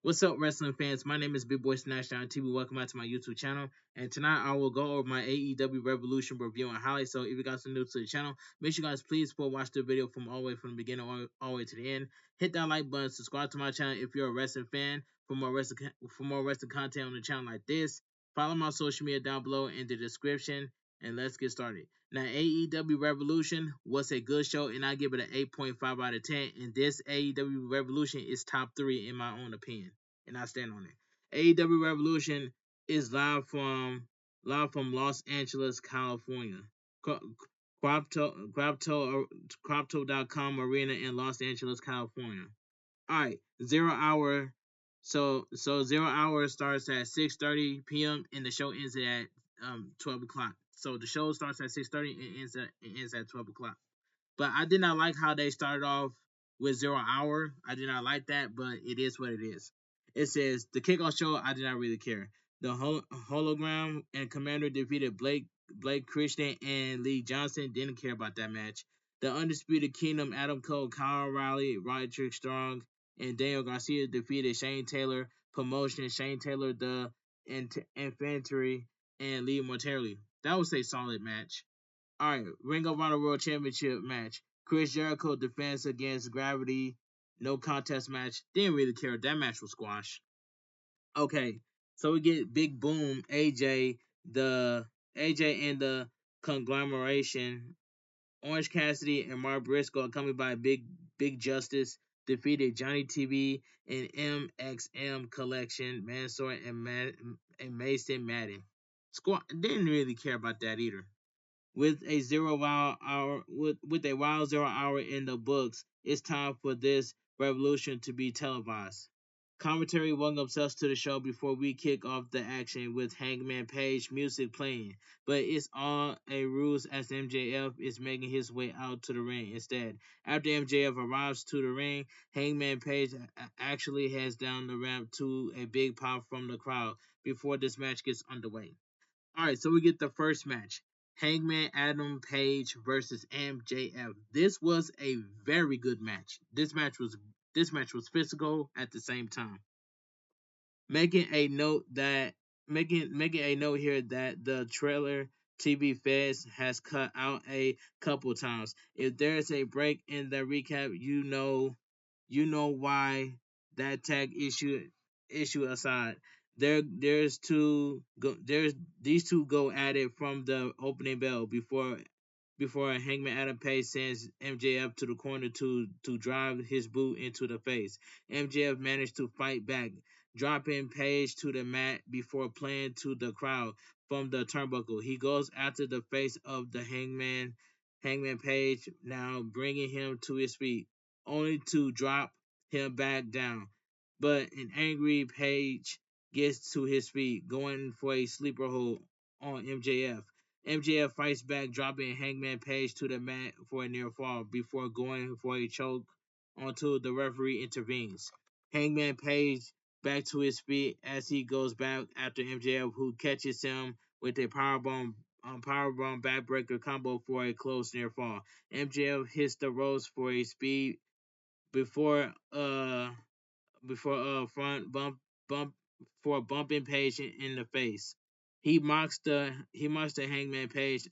What's up, wrestling fans? My name is Bigboysnacksjonnytv. Welcome back to my YouTube channel. And tonight I will go over my AEW Revolution review and highlights. So if you guys are new to the channel, make sure you guys please watch the video from all the way from the beginning all the way to the end. Hit that like button, subscribe to my channel if you're a wrestling fan for more wrestling content on the channel like this. Follow my social media down below in the description. And let's get started. Now, AEW Revolution was a good show, and I give it an 8.5 out of 10. And this AEW Revolution is top 3 in my own opinion, and I stand on it. AEW Revolution is live from Los Angeles, California. Cropto.com Arena in Los Angeles, California. All right, 0 hour. So 0 hour starts at 6:30 p.m. and the show ends at 12 o'clock. So the show starts at 6:30 and ends at 12 o'clock. But I did not like how they started off with 0 hour. I did not like that, but it is what it is. It says the kickoff show. I did not really care. The hologram and Commander defeated Blake Christian and Lee Johnson. Didn't care about that match. The Undisputed Kingdom, Adam Cole, Kyle O'Reilly, Roderick Strong, and Daniel Garcia defeated Shane Taylor Promotion, Shane Taylor, the Infantry, and Lee Mortelli. That was a solid match. Alright, Ring of Honor World Championship match. Chris Jericho defense against Gravity. No contest match. Didn't really care. That match was squash. Okay, so we get Big Boom, AJ and the conglomeration. Orange Cassidy and Mark Briscoe, accompanied by Big Justice, defeated Johnny TV and MXM Collection, Mansoor and Mason Madden. Squad didn't really care about that either. With a wild 0 hour in the books, it's time for this revolution to be televised. Commentary welcomes us to the show before we kick off the action with Hangman Page music playing, but it's all a ruse as MJF is making his way out to the ring instead. After MJF arrives to the ring, Hangman Page actually heads down the ramp to a big pop from the crowd before this match gets underway. Alright, so we get the first match. Hangman Adam Page versus MJF. This was a very good match. This match was physical at the same time. Making a note that making a note here that the trailer TV Feds has cut out a couple times. If there's a break in the recap, you know why. That tag issue aside, there's these two go at it from the opening bell before Hangman Adam Page sends MJF to the corner to drive his boot into the face. MJF managed to fight back, dropping Page to the mat before playing to the crowd from the turnbuckle. He goes after the face of the Hangman Page, now bringing him to his feet, only to drop him back down. But an angry Page gets to his feet, going for a sleeper hold on MJF. MJF fights back, dropping Hangman Page to the mat for a near fall before going for a choke until the referee intervenes. Hangman Page back to his feet as he goes back after MJF, who catches him with a powerbomb backbreaker combo for a close near fall. MJF hits the ropes for a speed before front bump for bumping Page in the face. He mocks the Hangman Page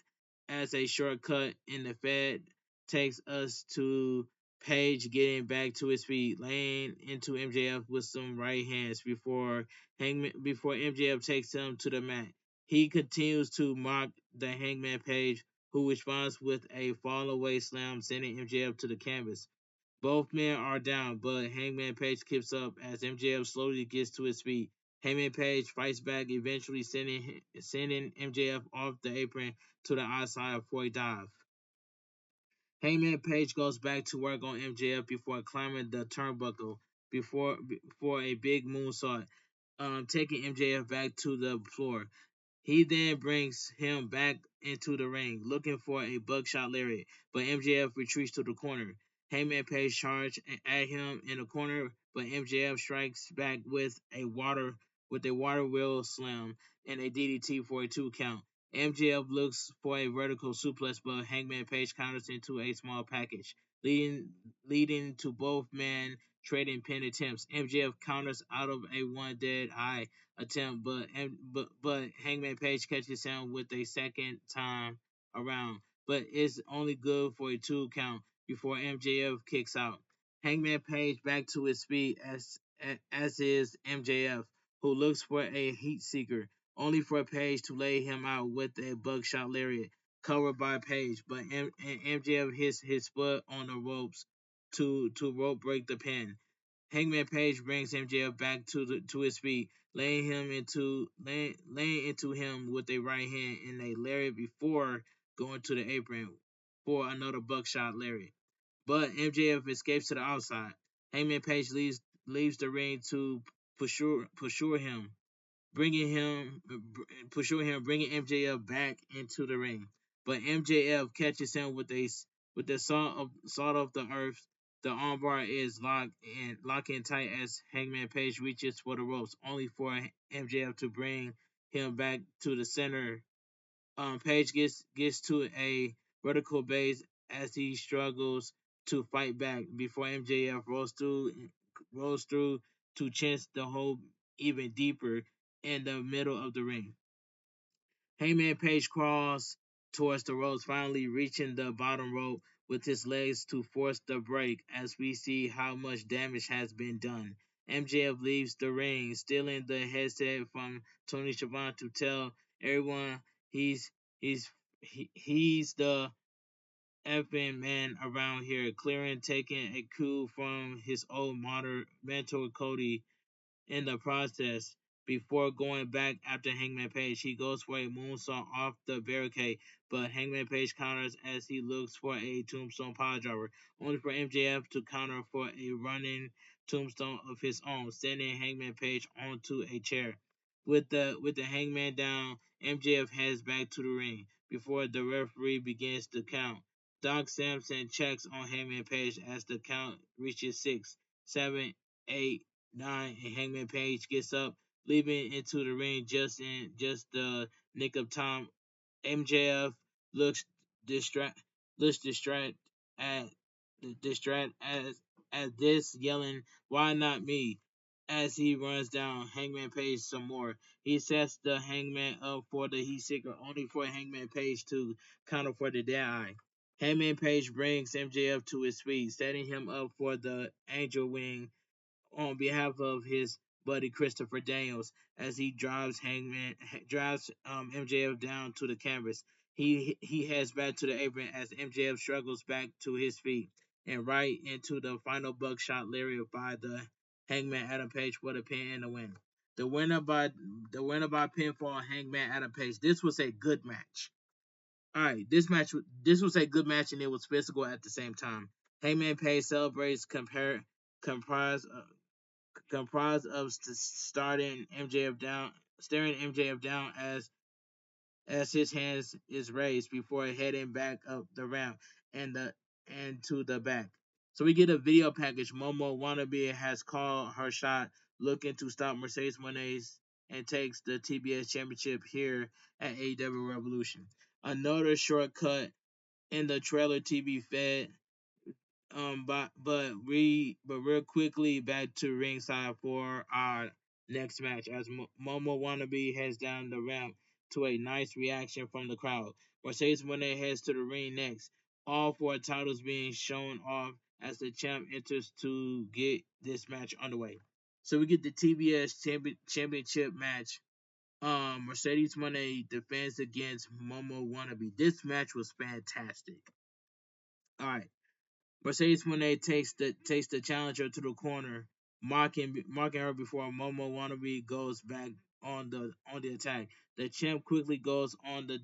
as a shortcut, and the Fed takes us to Page getting back to his feet, laying into MJF with some right hands before MJF takes him to the mat. He continues to mock the Hangman Page, who responds with a fall away slam, sending MJF to the canvas. Both men are down, but Hangman Page keeps up as MJF slowly gets to his feet. Hangman Page fights back, eventually sending MJF off the apron to the outside for a dive. Hangman Page goes back to work on MJF before climbing the turnbuckle before a big moonsault, taking MJF back to the floor. He then brings him back into the ring, looking for a buckshot lariat, but MJF retreats to the corner. Hangman Page charges at him in the corner, but MJF strikes back with a water wheel slam and a DDT for a 2 count. MJF looks for a vertical suplex, but Hangman Page counters into a small package. leading leading to both men trading pin attempts. MJF counters out of a one dead eye attempt, but Hangman Page catches him with a second time around, but it's only good for a 2 count before MJF kicks out. Hangman Page back to his feet as is MJF, who looks for a heat seeker, only for Page to lay him out with a buckshot lariat covered by Page, but MJF hits his foot on the ropes to rope break the pin. Hangman Page brings MJF back to his feet, laying into him with a right hand and a lariat before going to the apron for another buckshot lariat. But MJF escapes to the outside. Hangman Page leaves the ring to pursue him, bringing MJF back into the ring. But MJF catches him with the salt of the earth. The armbar is locking tight as Hangman Page reaches for the ropes, only for MJF to bring him back to the center. Page gets to a vertical base as he struggles to fight back before MJF rolls through to chance the hold even deeper in the middle of the ring. Hangman Page crawls towards the ropes, finally reaching the bottom rope with his legs to force the break as we see how much damage has been done. MJF leaves the ring, stealing the headset from Tony Schiavone to tell everyone he's he's the effing man around here, clearing taking a coup from his old mentor Cody in the process. Before going back after Hangman Page, he goes for a moonsault off the barricade, but Hangman Page counters as he looks for a tombstone piledriver, only for MJF to counter for a running tombstone of his own, sending Hangman Page onto a chair. With the Hangman down, MJF heads back to the ring before the referee begins to count. Doc Samson checks on Hangman Page as the count reaches 6, 7, 8, 9, and Hangman Page gets up, leaping into the ring just the nick of time. MJF looks distract looks at distract as this, yelling, "Why not me?" As he runs down Hangman Page some more. He sets the Hangman up for the Heat Seeker, only for Hangman Page to counter for the Dead Eye. Hangman Page brings MJF to his feet, setting him up for the Angel Wing on behalf of his buddy Christopher Daniels as he drives MJF down to the canvas. He heads back to the apron as MJF struggles back to his feet and right into the final buckshot lariat by the Hangman Adam Page for the pin and the win. The winner by pinfall, Hangman Adam Page. This was a good match. All right, this was a good match and it was physical at the same time. Hangman Page celebrates comprised comprised of staring MJF down as his hands is raised before heading back up the ramp and to the back. So we get a video package. Momo Wannabe has called her shot, looking to stop Mercedes Monet and takes the TBS Championship here at AEW Revolution. Another shortcut in the trailer TV fed but real quickly back to ringside for our next match as Momo Wannabe heads down the ramp to a nice reaction from the crowd. Mercedes Monet heads to the ring next. All four titles being shown off as the champ enters to get this match underway. So we get the TBS championship match. Mercedes Monet defends against Momo Wannabe. This match was fantastic. All right. Mercedes Monet takes the challenger to the corner, marking her before Momo Wannabe goes back on the attack. The champ quickly goes on the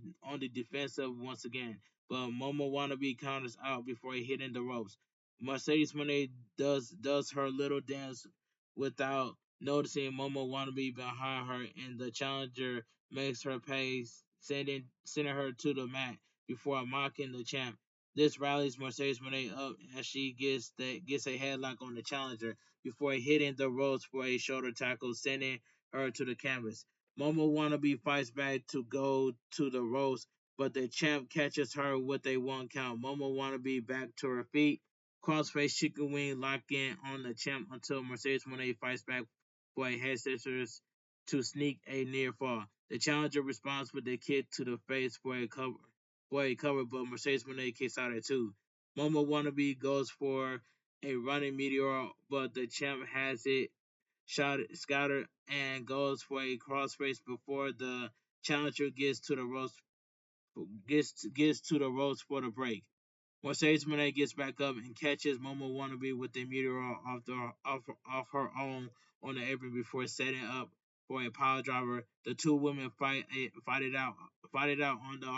defensive once again, but Momo Wannabe counters out before hitting the ropes. Mercedes Monet does her little dance without noticing Momo Wannabe behind her, and the challenger makes her pay, sending her to the mat before mocking the champ. This rallies Mercedes Monet up as she gets a headlock on the challenger before hitting the ropes for a shoulder tackle, sending her to the canvas. Momo Wannabe fights back to go to the ropes, but the champ catches her with a 1 count. Momo Wannabe back to her feet Crossface chicken wing lock in on the champ until Mercedes Moné fights back for a head scissors to sneak a near fall. The challenger responds with a kick to the face for a cover, but Mercedes Moné kicks out at two. Momo Wannabe goes for a running meteor, but the champ has it scattered and goes for a crossface before the challenger gets to the ropes for the break. Mercedes Monet gets back up and catches Momo Wannabe with a meteor off her own on the apron before setting up for a pile driver. The two women fight it out on the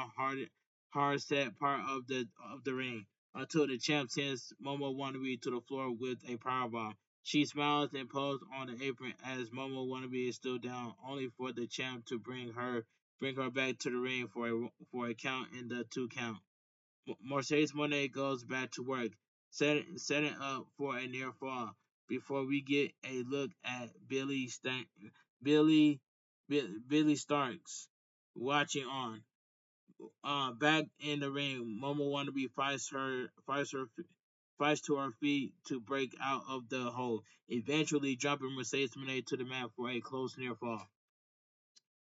hard set part of the ring until the champ sends Momo Wannabe to the floor with a powerbomb. She smiles and poses on the apron as Momo Wannabe is still down, only for the champ to bring her back to the ring for a count in the two count. Mercedes Monet goes back to work, setting up for a near fall before we get a look at Billy Billy Starks watching on. Back in the ring, Momo Wannabe fights to her feet to break out of the hole, eventually dropping Mercedes Monet to the mat for a close near fall.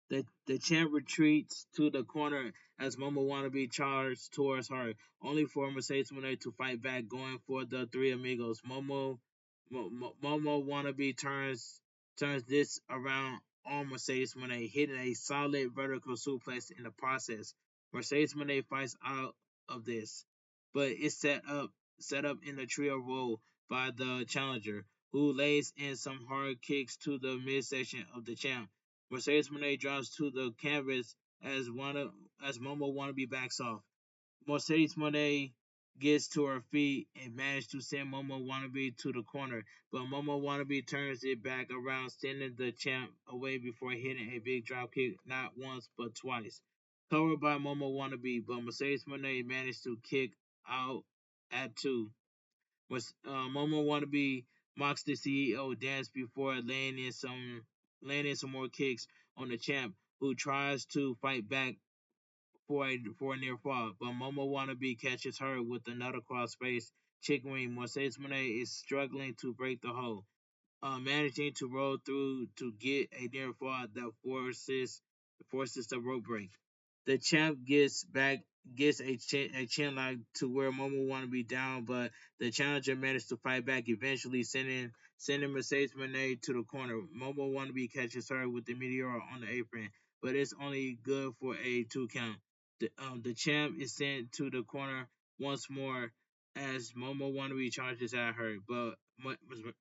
The champ retreats to the corner as Momo Wannabe charges towards her, only for Mercedes Moné to fight back, going for the three amigos. Momo Wannabe turns this around on Mercedes Moné, hitting a solid vertical suplex in the process. Mercedes Moné fights out of this, but it's set up in the trio role by the challenger, who lays in some hard kicks to the midsection of the champ. Mercedes Monet drops to the canvas as Momo Wannabe backs off. Mercedes Monet gets to her feet and manages to send Momo Wannabe to the corner, but Momo Wannabe turns it back around, sending the champ away before hitting a big drop kick not once but twice. Covered by Momo Wannabe, but Mercedes Monet managed to kick out at two. Momo Wannabe mocks the CEO dance before laying in some more kicks on the champ, who tries to fight back for a near fall, but Momo Wannabe catches her with another crossface chicken wing. Mercedes Monet is struggling to break the hold, managing to roll through to get a near fall that forces the rope break. The champ gets a chin lock to where Momo want to be down, but the challenger managed to fight back, eventually sending Mercedes Monet to the corner. Momo Wannabe catches her with the meteor on the apron, but it's only good for a two count. The champ is sent to the corner once more as Momo Wannabe charges at her, but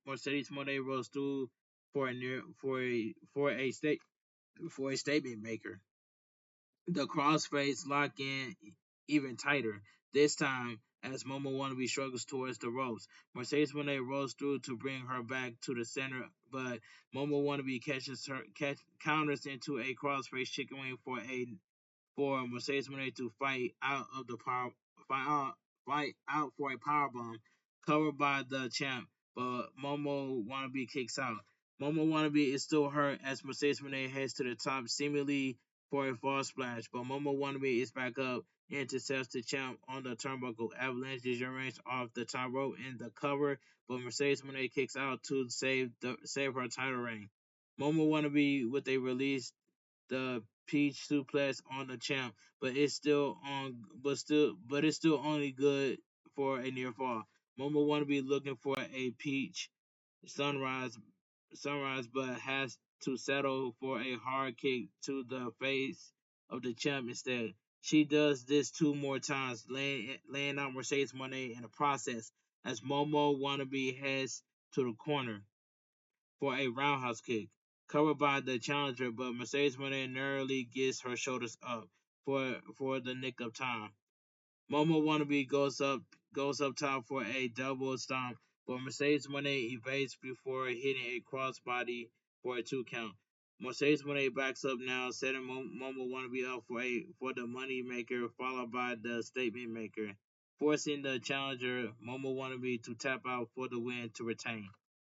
Mercedes Monet rolls through for a near for a statement maker. The crossface lock in even tighter, this time as Momo Wannabe struggles towards the ropes. Mercedes Monet rolls through to bring her back to the center, but Momo Wannabe counters into a crossface chicken wing for Mercedes Monet to fight out for a powerbomb covered by the champ, but Momo Wannabe kicks out. Momo Wannabe is still hurt as Mercedes Monet heads to the top, seemingly for a fall splash, but Momo Wannabe is back up and intercepts the champ on the turnbuckle. Avalanche disarranges off the top rope in the cover, but Mercedes Monet kicks out to save her title reign. Momo Wannabe with a release the peach suplex on the champ, but it's still only good for a near fall. Momo want to be looking for a peach sunrise but has to settle for a hard kick to the face of the champ instead. She does this two more times, laying out Mercedes Monet in the process as Momo wannabe heads to the corner for a roundhouse kick, covered by the challenger, but Mercedes Monet narrowly gets her shoulders up for the nick of time. Momo Wannabe goes up top for a double stomp, but Mercedes Monet evades before hitting a crossbody for a two count. Mercedes Monet backs up now, setting Momo Wannabe up for the money maker, followed by the statement maker, forcing the challenger Momo Wannabe to tap out for the win to retain.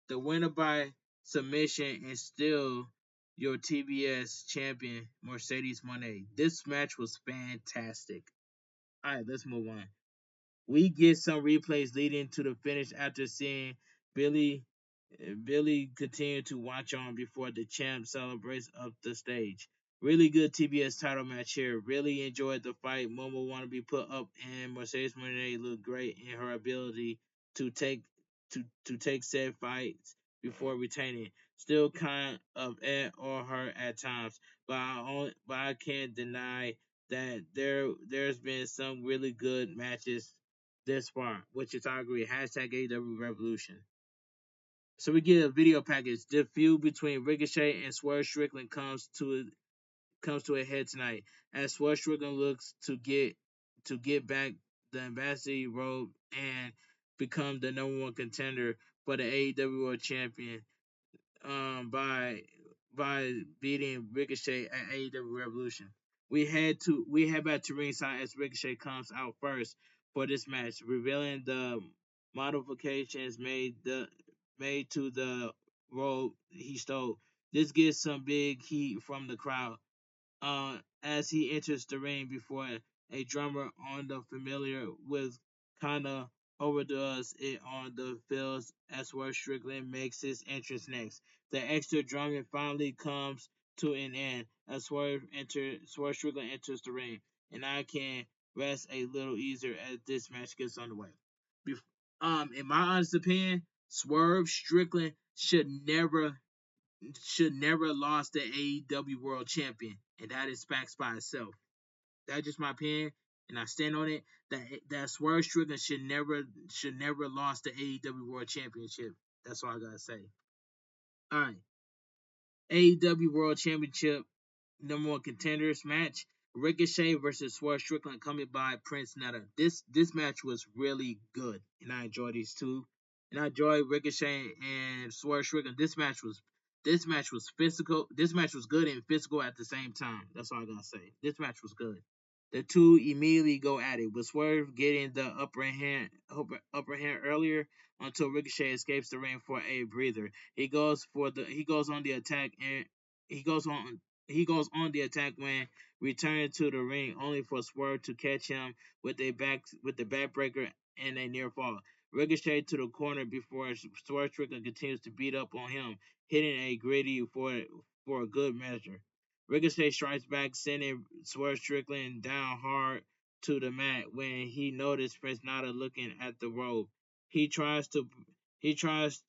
The winner by submission is still your TBS champion, Mercedes Monet. This match was fantastic. All right, let's move on. We get some replays leading to the finish after seeing Billy Billy continue to watch on before the champ celebrates up the stage. Really good TBS title match here. Really enjoyed the fight. Momo want to be put up, and Mercedes Moné looked great in her ability to take said fights before retaining. Still kind of at or her at times, but I can't deny that there's been some really good matches this far, which is I agree. Hashtag AEW Revolution. So we get a video package. The feud between Ricochet and Swerve Strickland comes to a head tonight as Swerve Strickland looks to get back the ambassador robe and become the number one contender for the AEW World Champion by beating Ricochet at AEW Revolution. We head back to ringside as Ricochet comes out first for this match, revealing the modifications made to the robe he stole. This gets some big heat from the crowd as he enters the ring before a drummer on the familiar with kinda overdoes it on the fields as where Strickland makes his entrance next. The extra drumming finally comes to an end as Swerve Strickland enters the ring, and I can rest a little easier as this match gets underway. Bef- in my honest opinion, Swerve Strickland should never lost the AEW World Champion, and that is facts by itself. That's just my opinion, and I stand on it. That Swerve Strickland should never lost the AEW World Championship. That's all I gotta say. All right, AEW World Championship number one contenders match. Ricochet versus Swerve Strickland coming by Prince Nutta. This match was really good, and I enjoyed these two. And I enjoyed Ricochet and Swerve Strickland. This match was physical. This match was good and physical at the same time. That's all I gotta say. This match was good. The two immediately go at it, with Swerve getting the upper hand earlier until Ricochet escapes the ring for a breather. He goes on the attack and he goes on he goes on the attack when returning to the ring, only for Swerve to catch him with the backbreaker and a near fall. Ricochet to the corner before Swerve Strickland continues to beat up on him, hitting a gritty for a good measure. Ricochet strikes back, sending Swerve Strickland down hard to the mat when he noticed Prince Nana looking at the rope. He tries to he tries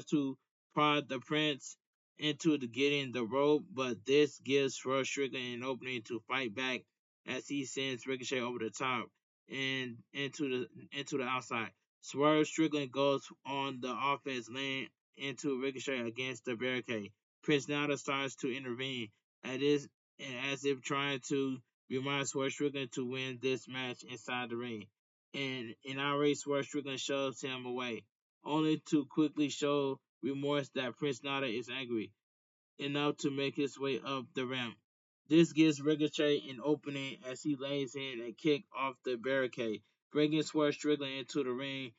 to prod the Prince into getting the rope, but this gives Swerve Strickland an opening to fight back as he sends Ricochet over the top and into the outside. Swerve Strickland goes on the offense, laying into Ricochet against the barricade. Prince Nana starts to intervene, as if, as if trying to remind Swerve Strickland to win this match inside the ring. And in our race, Swerve Strickland shoves him away, only to quickly show remorse that Prince Nana is angry enough to make his way up the ramp. This gives Ricochet an opening as he lays in a kick off the barricade, bringing Swerve Strickland into the ring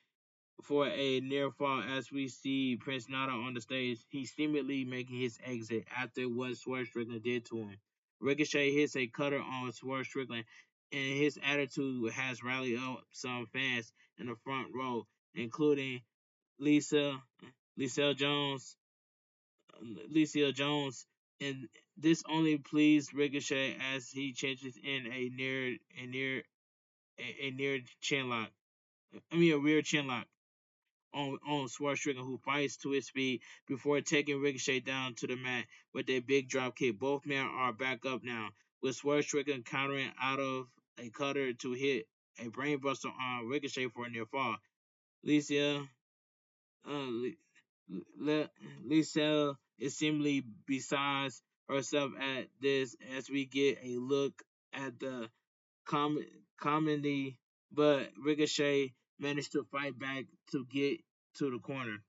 for a near fall as we see Prince Nana on the stage. He's seemingly making his exit after what Swerve Strickland did to him. Ricochet hits a cutter on Swerve Strickland, and his attitude has rallied up some fans in the front row, including Lisa, Lisa Jones, Lisa Jones, and this only pleased Ricochet as he changes in a near chin lock. A rear chin lock on Swerve Strickland, who fights to his feet before taking Ricochet down to the mat with a big drop kick. Both men are back up now, with Swerve Strickland countering out of a cutter to hit a brainbuster on Ricochet for a near fall. Lisa, uh, Lisa is seemingly besides herself at this as we get a look at the com- comedy, but Ricochet managed to fight back to get to the corner.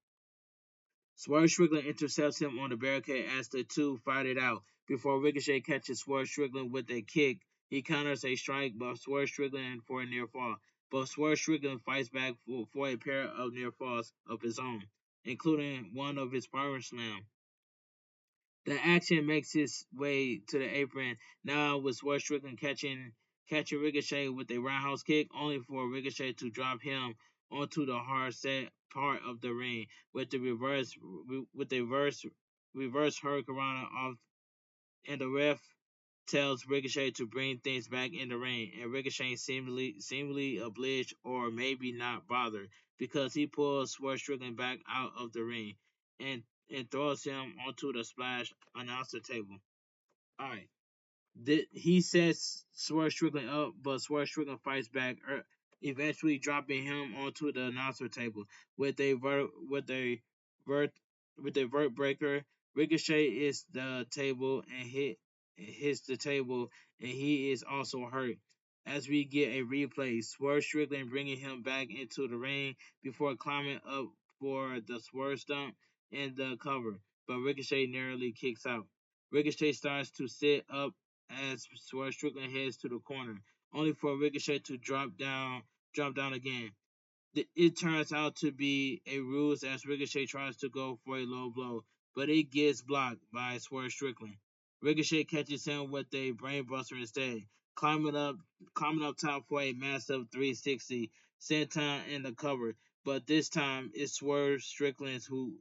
Swerve Strickland intercepts him on the barricade as the two fight it out. Before Ricochet catches Swerve Strickland with a kick, he counters a strike by Swerve Strickland for a near fall. But Swerve Strickland fights back for a pair of near falls of his own, including one of his power slam. The action makes its way to the apron now with Swerve Strickland catching catching Ricochet with a roundhouse kick, only for Ricochet to drop him onto the hard set part of the ring with the reverse hurricanrana off, and the ref tells Ricochet to bring things back in the ring, and Ricochet seemingly obliged or maybe not bothered because he pulls Swerve Strickland back out of the ring and throws him onto the splash announcer table. All right. He sets Swerve Strickland up, but Swerve Strickland fights back, eventually dropping him onto the announcer table with a vert with a vert breaker. Ricochet is the table and hits the table, and he is also hurt. As we get a replay, Swerve Strickland bringing him back into the ring before climbing up for the Swerve stump and the cover, but Ricochet narrowly kicks out. Ricochet starts to sit up as Swerve Strickland heads to the corner, only for Ricochet to drop down again. It turns out to be a ruse as Ricochet tries to go for a low blow, but it gets blocked by Swerve Strickland. Ricochet catches him with a brainbuster instead, climbing up top for a massive 360 senton in the cover. But this time it's Swerve Strickland who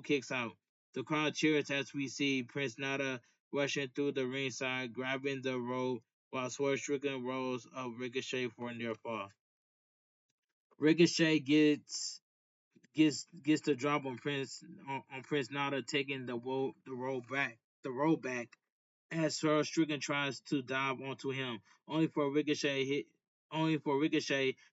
kicks out. The crowd cheers as we see Prince Nana rushing through the ringside, grabbing the rope while Swerve Strickland rolls up Ricochet for a near fall. Ricochet gets the drop on Prince Nana, taking the roll back as Swerve Strickland tries to dive onto him, only for Ricochet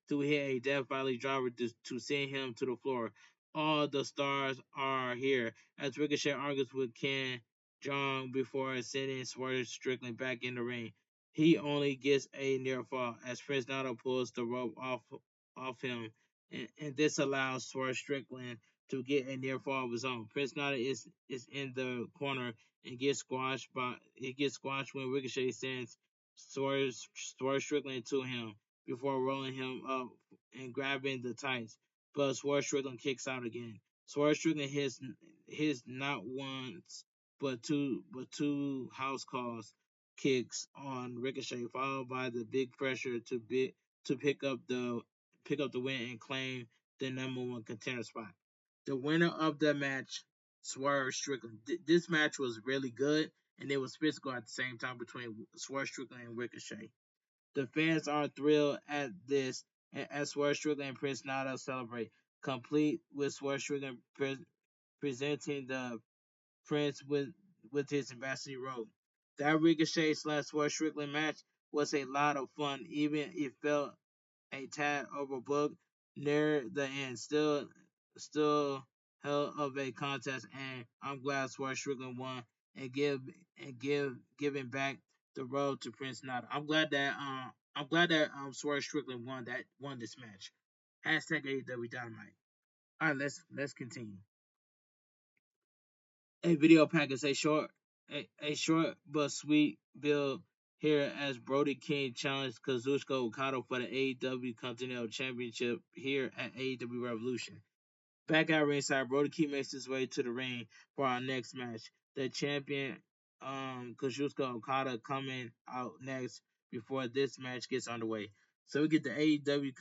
to hit a Death Valley driver to send him to the floor. All the stars are here as Ricochet argues with Ken Jong before sending Swerve Strickland back in the ring. He only gets a near fall as Prince Nana pulls the rope off him, and this allows Swerve Strickland to get a near fall of his own. Prince Nana is in the corner and gets squashed when Ricochet sends Swerve Strickland to him before rolling him up and grabbing the tights. But Swerve Strickland kicks out again. Swerve Strickland hits not once but two house calls kicks on Ricochet, followed by the big pressure to pick up the win and claim the #1 contender spot. The winner of the match, Swerve Strickland. This match was really good, and it was physical at the same time between Swerve Strickland and Ricochet. The fans are thrilled at this, as Swerve Strickland and Prince Nana celebrate, complete with Swerve Strickland presenting the Prince with his ambassador robe. That Ricochet slash Swerve Strickland match was a lot of fun, even if it felt a tad overbooked near the end. Still hell of a contest, and I'm glad Swerve Strickland won and giving back the road to Prince Nana. I'm glad that Swerve Strickland won this match. Hashtag AEW Dynamite. All right, let's continue. A video package, a short but sweet build here as Brody King challenged Kazuchika Okada for the AEW Continental Championship here at AEW Revolution. Back at ringside, Brody King makes his way to the ring for our next match. The champion, Kazuchika Okada, coming out next before this match gets underway. So we get the AEW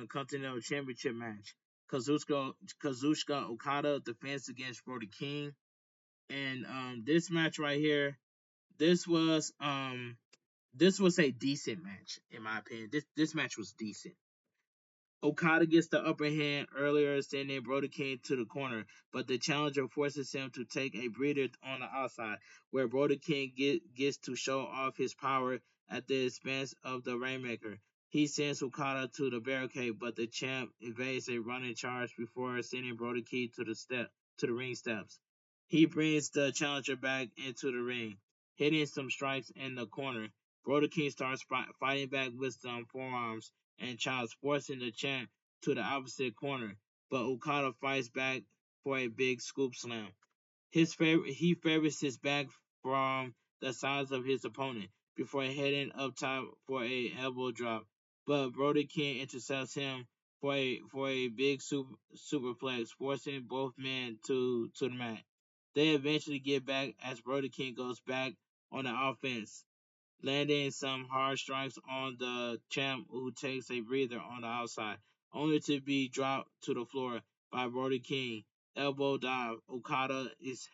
Continental Championship match. Kazuchika Okada defends against Brody King. And this match right here, this was a decent match in my opinion. This match was decent. Okada gets the upper hand earlier, sending Brody King to the corner, but the challenger forces him to take a breather on the outside, where Brody King gets to show off his power at the expense of the Rainmaker. He sends Okada to the barricade, but the champ evades a running charge before sending Brody King to the ring steps. He brings the challenger back into the ring, hitting some strikes in the corner. Brody King starts fighting back with some forearms and chops, forcing the champ to the opposite corner, but Okada fights back for a big scoop slam. He favors his back from the size of his opponent before heading up top for a elbow drop, but Brody King intercepts him for a big superplex, forcing both men to the mat. They eventually get back as Brody King goes back on the offense, landing some hard strikes on the champ, who takes a breather on the outside, only to be dropped to the floor by Brody King. Elbow dive.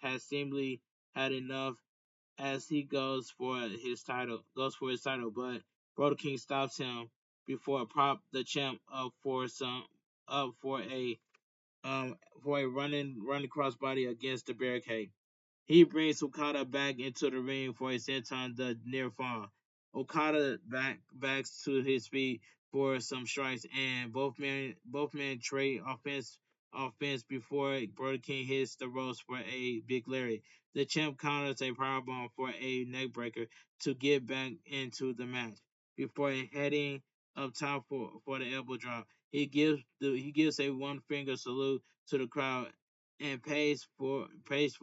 Has seemingly had enough as he goes for his title, but Brody King stops him before prop the champ up for a running crossbody against the barricade. He brings Okada back into the ring for a senton the near fall. Okada backs to his feet for some strikes, and both men trade offense before Brody King hits the ropes for a big Larry. The champ counters a powerbomb for a neckbreaker to get back into the match before heading up top for the elbow drop. He gives a one finger salute to the crowd and pays for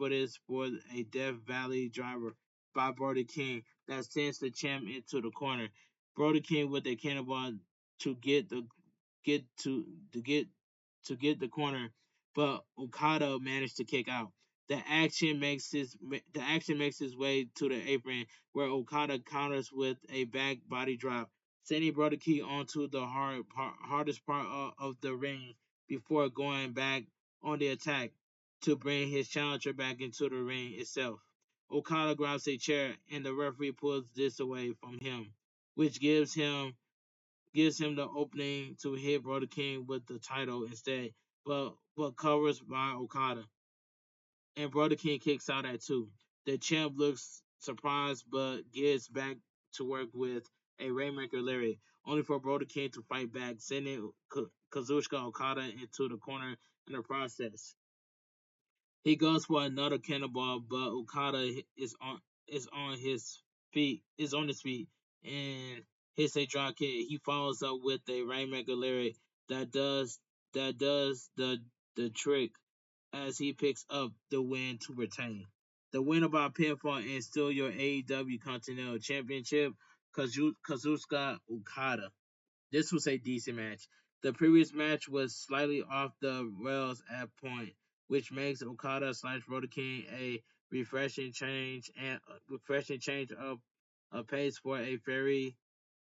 this for a Death Valley driver by Brody King that sends the champ into the corner. Brody King with a cannonball to get to to get get the corner, but Okada managed to kick out. The action makes his way to the apron where Okada counters with a back body drop, sending Brody King onto the hardest part of the ring before going back on the attack to bring his challenger back into the ring itself. Okada grabs a chair and the referee pulls this away from him, which gives him the opening to hit Brody King with the title instead, but covers by Okada. And Brody King kicks out at 2. The champ looks surprised but gets back to work with a Rainmaker Larry, only for Brody King to fight back, sending Kazuchika Okada into the corner in the process. He goes for another cannonball, but Okada is on his feet and hits a drop kick. He follows up with a Rainmaker Larry that does the trick as he picks up the win to retain. The winner by pinfall and still your AEW Continental Championship, Kazuchika Okada. This was a decent match. The previous match was slightly off the rails at point, which makes Okada slash Brody King a refreshing change of pace for a very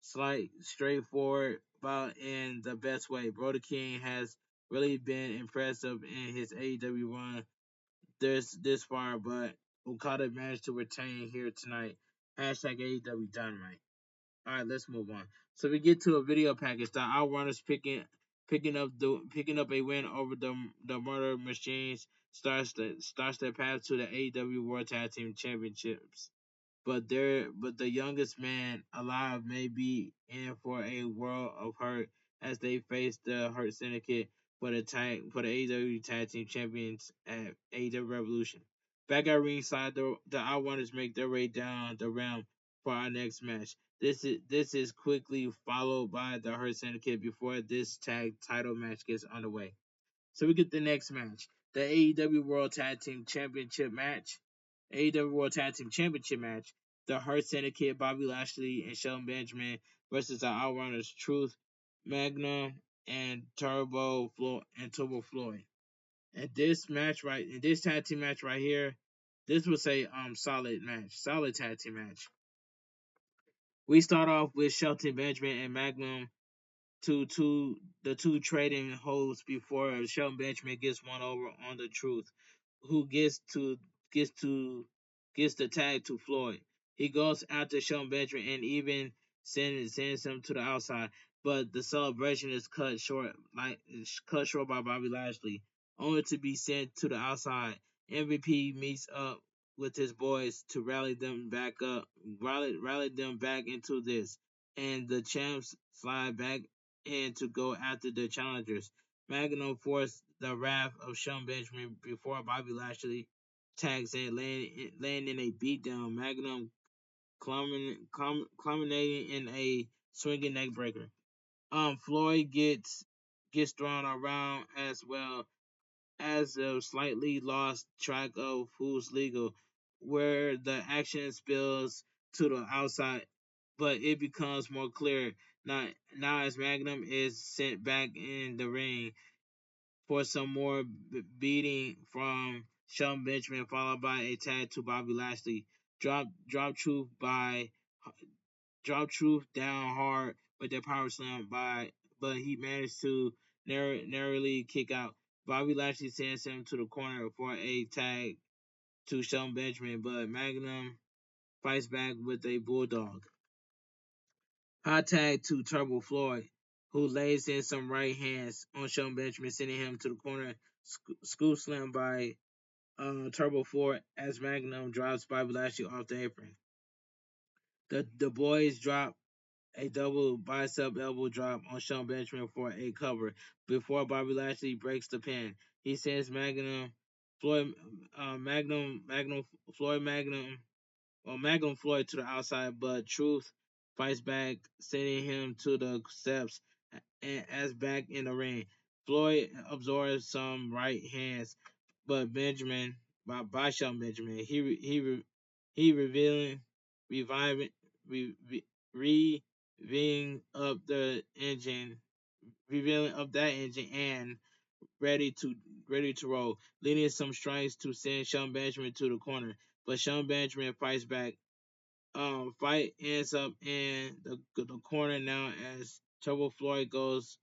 slight, straightforward bout in the best way. Brody King has really been impressive in his AEW run this far, but Okada managed to retain here tonight. Hashtag AEW Dynamite. All right, let's move on. So we get to a video package. The Outrunners picking up a win over the Murder Machines starts their path to the AEW World Tag Team Championships. But the youngest man alive may be in for a world of hurt as they face the Hurt Syndicate for the AEW Tag Team Champions at AEW Revolution. Back at ringside, the Outrunners make their way down the ramp for our next match. This is quickly followed by the Hurt Syndicate before this tag title match gets underway. So we get the next match, the AEW World Tag Team Championship match. AEW World Tag Team Championship match. The Hurt Syndicate, Bobby Lashley and Shelton Benjamin versus the Outrunners, Truth, Magnum, and Turbo Floyd. And this tag team match right here, this was a solid tag team match. We start off with Shelton Benjamin and Magnum the two trading holds before Shelton Benjamin gets one over on the Truth, who gets to gets the tag to Floyd. He goes after Shelton Benjamin and even sends him to the outside, but the celebration is cut short by Bobby Lashley, only to be sent to the outside. MVP meets up with his boys to rally them back into this, and the champs slide back in to go after the challengers. Magnum forced the wrath of Shelton Benjamin before Bobby Lashley tags in, laying in a beatdown. Magnum culminating in a swinging neck breaker. Floyd gets thrown around as well as a slightly lost track of who's legal, where the action spills to the outside, but it becomes more clear now as Magnum is sent back in the ring for some more beating from Shelton Benjamin, followed by a tag to Bobby Lashley. Drop Truth by drop Truth down hard with their power slam but he managed to narrowly kick out. Bobby Lashley sends him to the corner for a tag to Shelton Benjamin, but Magnum fights back with a bulldog. Hot tag to Turbo Floyd, who lays in some right hands on Shelton Benjamin, sending him to the corner. Scoop slam by Turbo Floyd as Magnum drops Bobby Lashley off the apron. The boys drop a double bicep elbow drop on Shelton Benjamin for a cover before Bobby Lashley breaks the pin. He sends Floyd, Magnum Floyd to the outside, but Truth fights back, sending him to the steps and as back in the ring. Floyd absorbs some right hands, but by Shelton Benjamin, he reviving, revving up the engine, revealing up that engine and ready to ready to roll, leading some strikes to send Shelton Benjamin to the corner. But Shelton Benjamin fights back. Fight ends up in the corner now as Trouble Floyd goes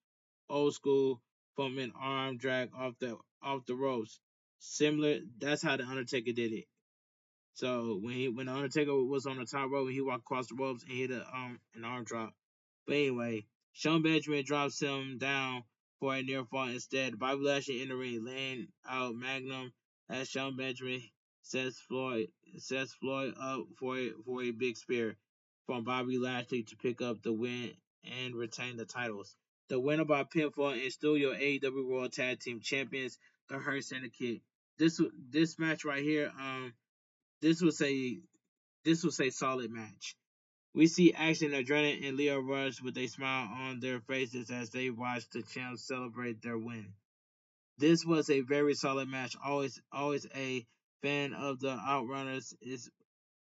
old school from an arm drag off the ropes. Similar, that's how the Undertaker did it. So when the Undertaker was on the top rope, he walked across the ropes and hit an arm drop. But anyway, Sean Benjamin drops him down for a near fall instead. Bobby Lashley in the ring, laying out Magnum as Sean Benjamin sets Floyd up for a big spear from Bobby Lashley to pick up the win and retain the titles. The winner by pinfall and still your AEW World Tag Team Champions, the Hurt Syndicate. This match right here, this was a solid match. We see action, adrenaline, and Leo Rush with a smile on their faces as they watch the champs celebrate their win. This was a very solid match. Always a fan of the Outrunners.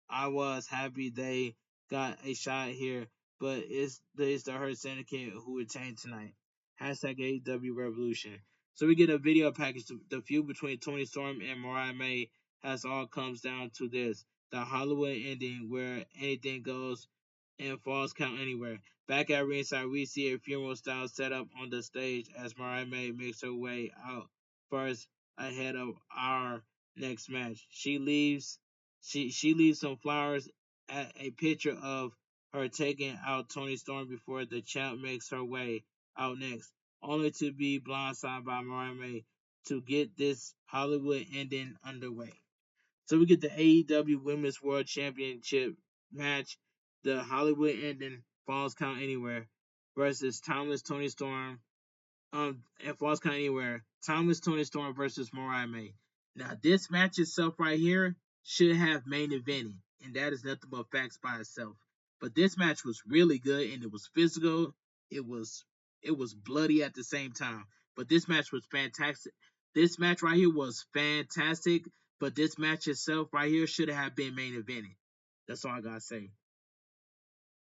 I was happy they got a shot here, but it's the Hurt Syndicate who retained tonight. Hashtag AEW Revolution. So we get a video package. The feud between Tony Storm and Mariah May has all comes down to this: the Hollywood ending where anything goes and Falls Count Anywhere. Back at ringside, we see a funeral style setup on the stage as Mariah May makes her way out first ahead of our next match. She leaves some flowers at a picture of her taking out Tony Storm before the champ makes her way out next, only to be blindsided by Mariah May to get this Hollywood ending underway. So we get the AEW Women's World Championship match, the Hollywood ending Falls Count Anywhere versus Timeless Tony Storm and Falls Count Anywhere. Timeless Tony Storm versus Mariah May. Now this match itself right here should have main evented, and that is nothing but facts by itself. But this match was really good and it was physical. It was bloody at the same time. But this match was fantastic. This match right here was fantastic. But this match itself right here should have been main evented. That's all I gotta say.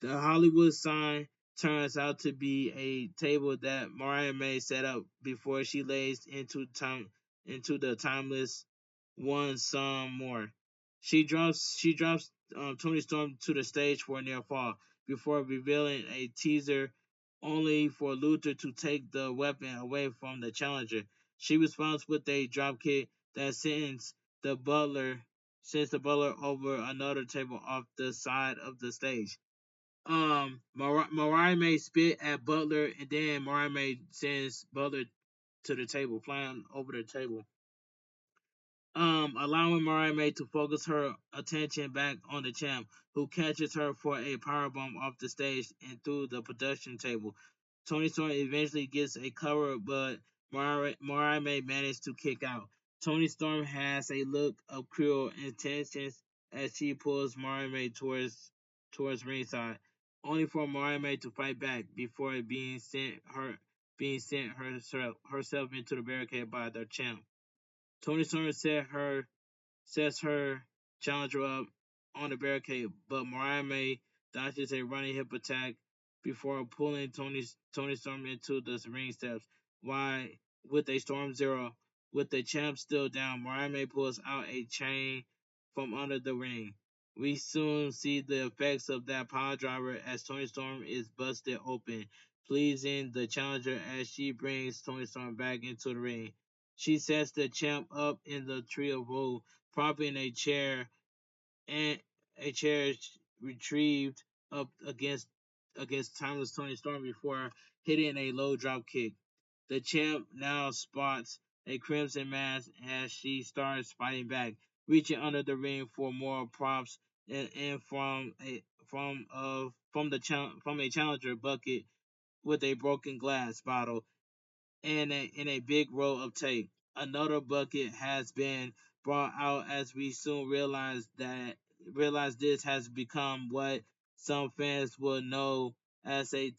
The Hollywood sign turns out to be a table that Mariah May set up before she lays into the timeless one some more. She drops Tony Storm to the stage for a near fall before revealing a teaser only for Luther to take the weapon away from the challenger. She responds with a dropkick that sends the butler over another table off the side of the stage. Mariah May spit at Butler, and then Mariah May sends Butler to the table, flying over the table. Allowing Mariah May to focus her attention back on the champ, who catches her for a powerbomb off the stage and through the production table. Tony Storm eventually gets a cover, but Mariah May manages to kick out. Tony Storm has a look of cruel intentions as she pulls Mariah May towards ringside, only for Mariah May to fight back before being sent herself into the barricade by the champ. Tony Storm sets her challenger up on the barricade, but Mariah May dodges a running hip attack before pulling Tony Storm into the ring steps. Why, with a Storm Zero, with the champ still down, Mariah May pulls out a chain from under the ring. We soon see the effects of that pile driver as Tony Storm is busted open, pleasing the challenger as she brings Tony Storm back into the ring. She sets the champ up in the tree of woe, propping and a chair retrieved up against timeless Tony Storm before hitting a low drop kick. The champ now spots a crimson mask as she starts fighting back, reaching under the ring for more props and from a challenger bucket with a broken glass bottle and a big roll of tape. Another bucket has been brought out as we soon realize this has become what some fans will know as a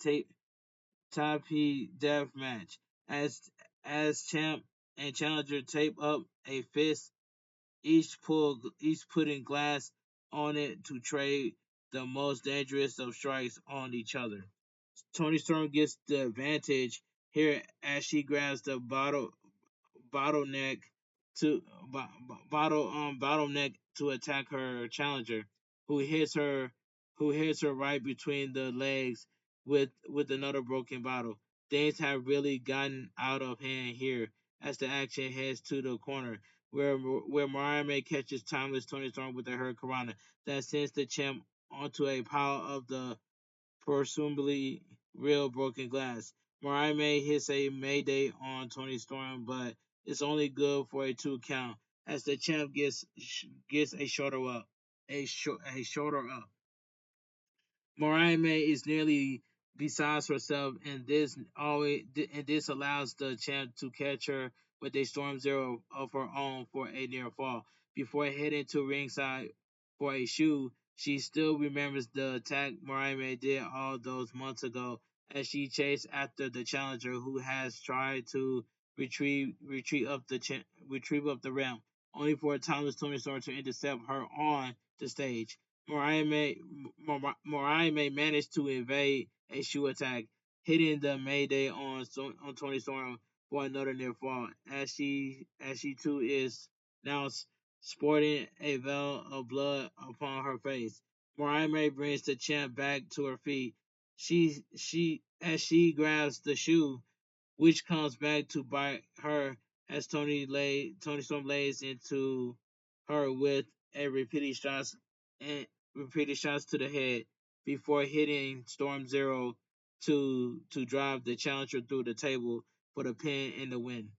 Tapi death match. As champ and challenger tape up a fist, each putting glass on it to trade the most dangerous of strikes on each other. Tony Storm gets the advantage here as she grabs the bottleneck to bottleneck to attack her challenger, who hits her right between the legs with another broken bottle. Things have really gotten out of hand here as the action heads to the corner where Mariah May catches timeless Tony Storm with a hurricanrana that sends the champ onto a pile of the presumably real broken glass. Mariah May hits a mayday on Tony Storm, but it's only good for a 2 count as the champ gets a shoulder up. A shoulder up. Mariah May is nearly besides herself, and this allows the champ to catch her with a Storm Zero of her own for a near fall. Before heading to ringside for a shoe, she still remembers the attack Mariah May did all those months ago as she chased after the challenger who has tried to retrieve up the ramp, only for a timeless Tony Storm to intercept her on the stage. Mariah May managed to evade a shoe attack, hitting the Mayday on Tony Storm for another near fall. As she too is now sporting a veil of blood upon her face. Mariah May brings the champ back to her feet. She grabs the shoe which comes back to bite her as Tony Storm lays into her with a and repeated shots to the head before hitting Storm Zero to drive the challenger through the table for the pin and the win.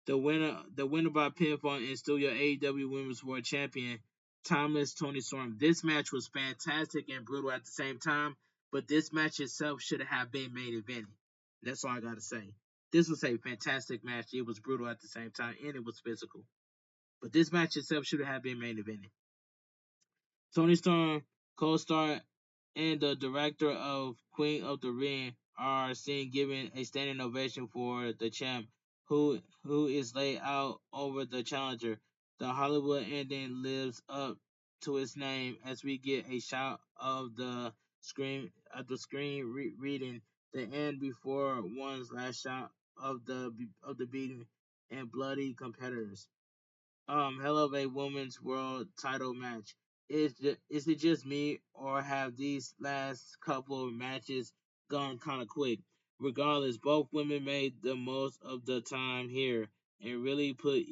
The winner by pinfall and still your AEW Women's World Champion, Thomas Tony Storm. This match was fantastic and brutal at the same time, but this match itself should have been main evented. That's all I gotta say. This was a fantastic match. It was brutal at the same time, and it was physical. But this match itself should have been main evented. Tony Storm, co-star, and the director of Queen of the Ring are seen giving a standing ovation for the champ, who is laid out over the challenger. The Hollywood ending lives up to its name as we get a shot of the screen reading the end before one's last shot of the beating and bloody competitors. Hell of a women's world title match. Is it just me, or have these last couple of matches gone kind of quick? Regardless, both women made the most of the time here and really put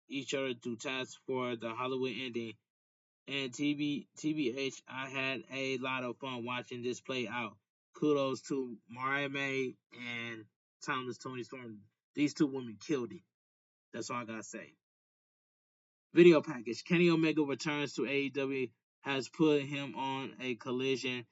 each other to task for the Hollywood ending. And TBH, I had a lot of fun watching this play out. Kudos to Mariah May and Thomas Tony Storm. These two women killed it. That's all I gotta say. Video package. Kenny Omega returns to AEW, has put him on a collision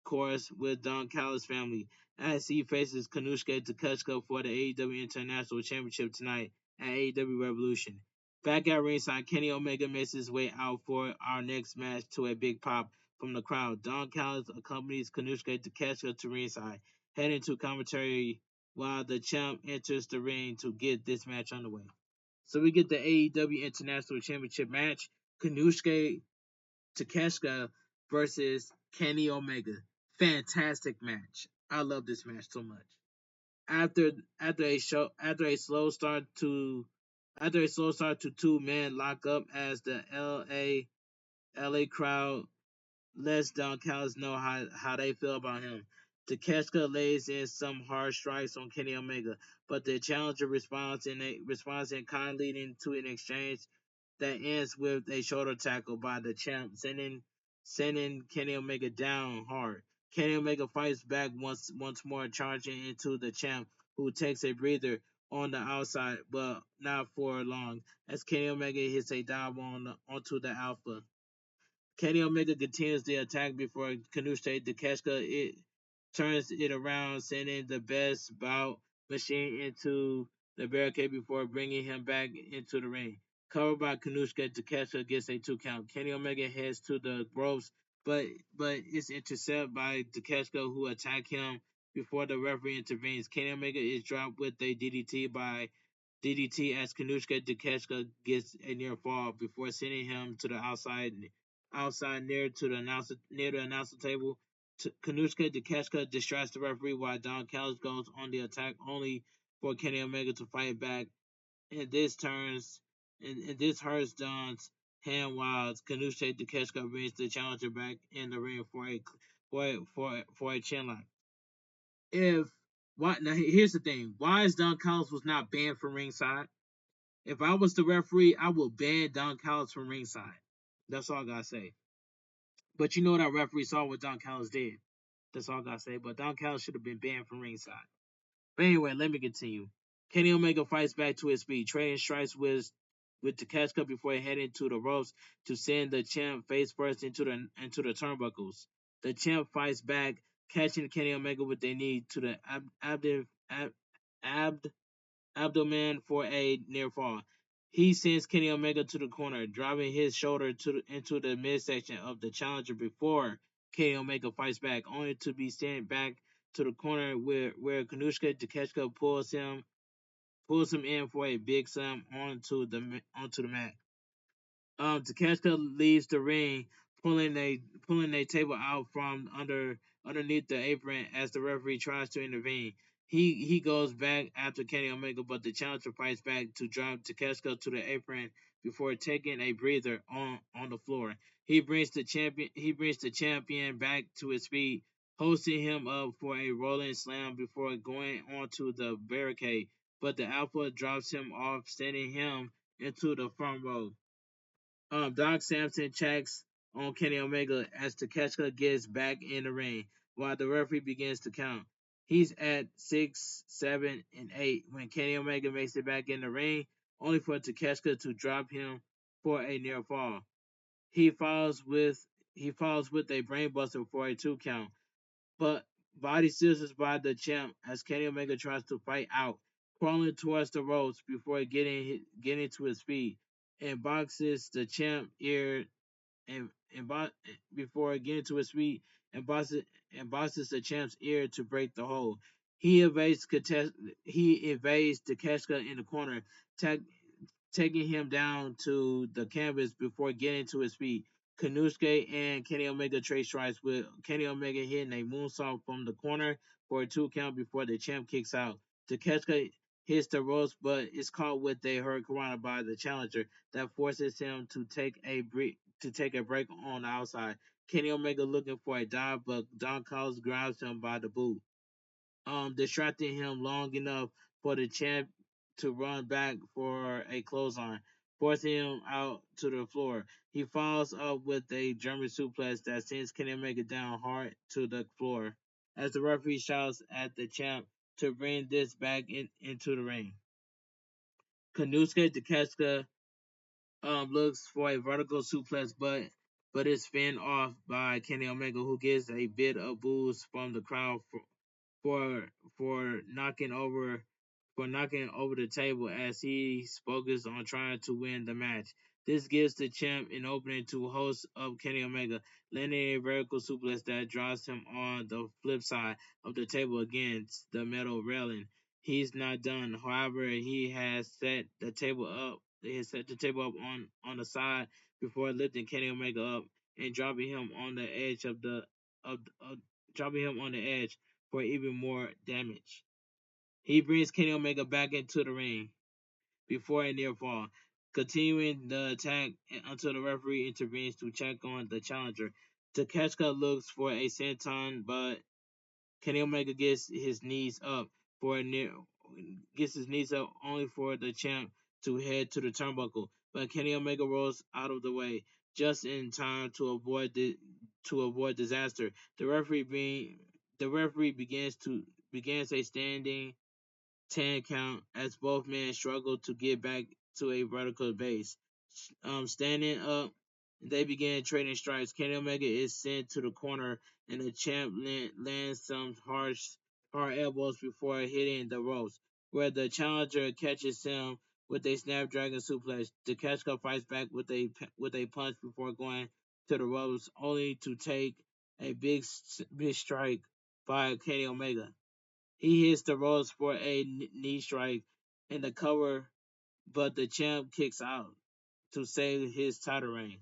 course with Don Callis' family as he faces Kanushka Takeshita for the AEW International Championship tonight at AEW Revolution. Back at ringside, Kenny Omega makes his way out for our next match to a big pop from the crowd. Don Callis accompanies Kanushka Takeshita to ringside, heading to commentary while the champ enters the ring to get this match underway. So we get the AEW International Championship match: Kanushka Takeshita versus Kenny Omega. Fantastic match. I love this match so much. After a slow start to two men lock up as the LA crowd lets Don Callis know how they feel about him. Takeshita lays in some hard strikes on Kenny Omega, but the challenger responds in kind, leading to an exchange that ends with a shoulder tackle by the champ, sending Kenny Omega down hard. Kenny Omega fights back once more, charging into the champ, who takes a breather on the outside, but not for long, as Kenny Omega hits a dive onto the Alpha. Kenny Omega continues the attack before Kanushita Takeshita turns it around, sending the best bout machine into the barricade before bringing him back into the ring. Covered by Kanushka, Takeshita gets a 2 count. Kenny Omega heads to the ropes, but is intercepted by Takeshita, who attack him before the referee intervenes. Kenny Omega is dropped with a DDT as Kanushka Takeshita gets a near fall before sending him to the outside near the announcer table. Kanushka Takeshita distracts the referee while Don Callis goes on the attack, only for Kenny Omega to fight back. And this hurts Don's hand while Kanushka Takeshita brings the challenger back in the ring for a chin lock. If why now here's the thing: why is Don Callis was not banned from ringside? If I was the referee, I would ban Don Callis from ringside. That's all I gotta say. But you know that referee saw what Don Callis did. That's all I gotta say. But Don Callis should have been banned from ringside. But anyway, let me continue. Kenny Omega fights back to his feet, trading strikes with the catch cup before heading to the ropes to send the champ face first into the turnbuckles. The champ fights back, catching Kenny Omega with a knee to the abdomen for a near fall. He sends Kenny Omega to the corner, driving his shoulder into the midsection of the challenger before Kenny Omega fights back, only to be sent back to the corner where Kanushka Takeshita pulls him in for a big slam onto the mat. Takeshita leaves the ring, pulling a table out from underneath the apron as the referee tries to intervene. He goes back after Kenny Omega, but the challenger fights back to drop Takeshita to the apron before taking a breather on the floor. He brings the champion back to his feet, hosting him up for a rolling slam before going onto the barricade. But the Alpha drops him off, sending him into the front row. Doc Samson checks on Kenny Omega as Takeshita gets back in the ring, while the referee begins to count. He's at 6, 7, and 8 when Kenny Omega makes it back in the ring, only for Takeshita to drop him for a near fall. He falls with a brainbuster for a 2 count, but body scissors by the champ as Kenny Omega tries to fight out, crawling towards the ropes before getting to his feet, and boxes the champ ear and before getting to his feet and boxes the champ's ear to break the hold. He evades Takeshita in the corner, tag, taking him down to the canvas before getting to his feet. Kanusuke and Kenny Omega trade strikes with Kenny Omega hitting a moonsault from the corner for a 2 count before the champ kicks out. Takeshita hits the ropes but is caught with a hurricanrana by the challenger that forces him to take a break on the outside. Kenny Omega looking for a dive, but Don Callis grabs him by the boot, distracting him long enough for the champ to run back for a clothesline, forcing him out to the floor. He follows up with a German suplex that sends Kenny Omega down hard to the floor as the referee shouts at the champ to bring this back into the ring. Kanusuke Takeshita looks for a vertical suplex, but is fended off by Kenny Omega, who gets a bit of booze from the crowd for for knocking over knocking over the table as he focuses on trying to win the match. This gives the champ an opening to host up Kenny Omega, landing a vertical suplex that drops him on the flip side of the table against the metal railing. He's not done. However, he has set the table up. He has set the table up on the side before lifting Kenny Omega up and dropping him on the edge of dropping him on the edge for even more damage. He brings Kenny Omega back into the ring before a near fall, continuing the attack until the referee intervenes to check on the challenger. Takeshita looks for a senton, but Kenny Omega gets his knees up only for the champ to head to the turnbuckle. But Kenny Omega rolls out of the way just in time to avoid disaster. The referee begins a standing 10 count as both men struggle to get back to a vertical base. Standing up, they begin trading strikes. Kenny Omega is sent to the corner, and the champ lands some hard elbows before hitting the ropes, where the challenger catches him with a snapdragon suplex. Takeshita fights back with a punch before going to the ropes, only to take a big strike by Kenny Omega. He hits the ropes for a knee strike in the cover, but the champ kicks out to save his title reign.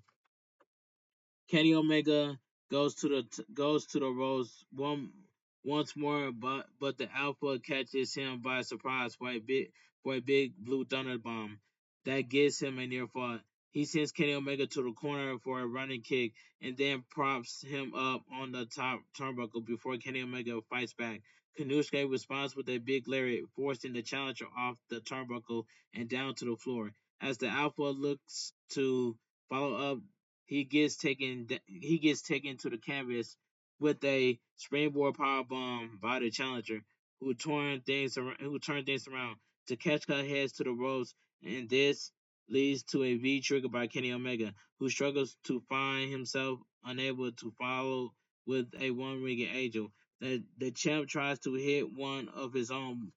Kenny Omega goes to the ropes once more, but the Alpha catches him by surprise for a big blue thunder bomb that gives him a near fall. He sends Kenny Omega to the corner for a running kick and then props him up on the top turnbuckle before Kenny Omega fights back. Kanushka responds with a big lariat, forcing the challenger off the turnbuckle and down to the floor. As the Alpha looks to follow up, he gets taken to the canvas with a springboard power bomb by the challenger, who turned things around. Takeshita heads to the ropes, and this leads to a V trigger by Kenny Omega, who struggles to find himself unable to follow with a one-winged angel. The champ tries to hit one of his own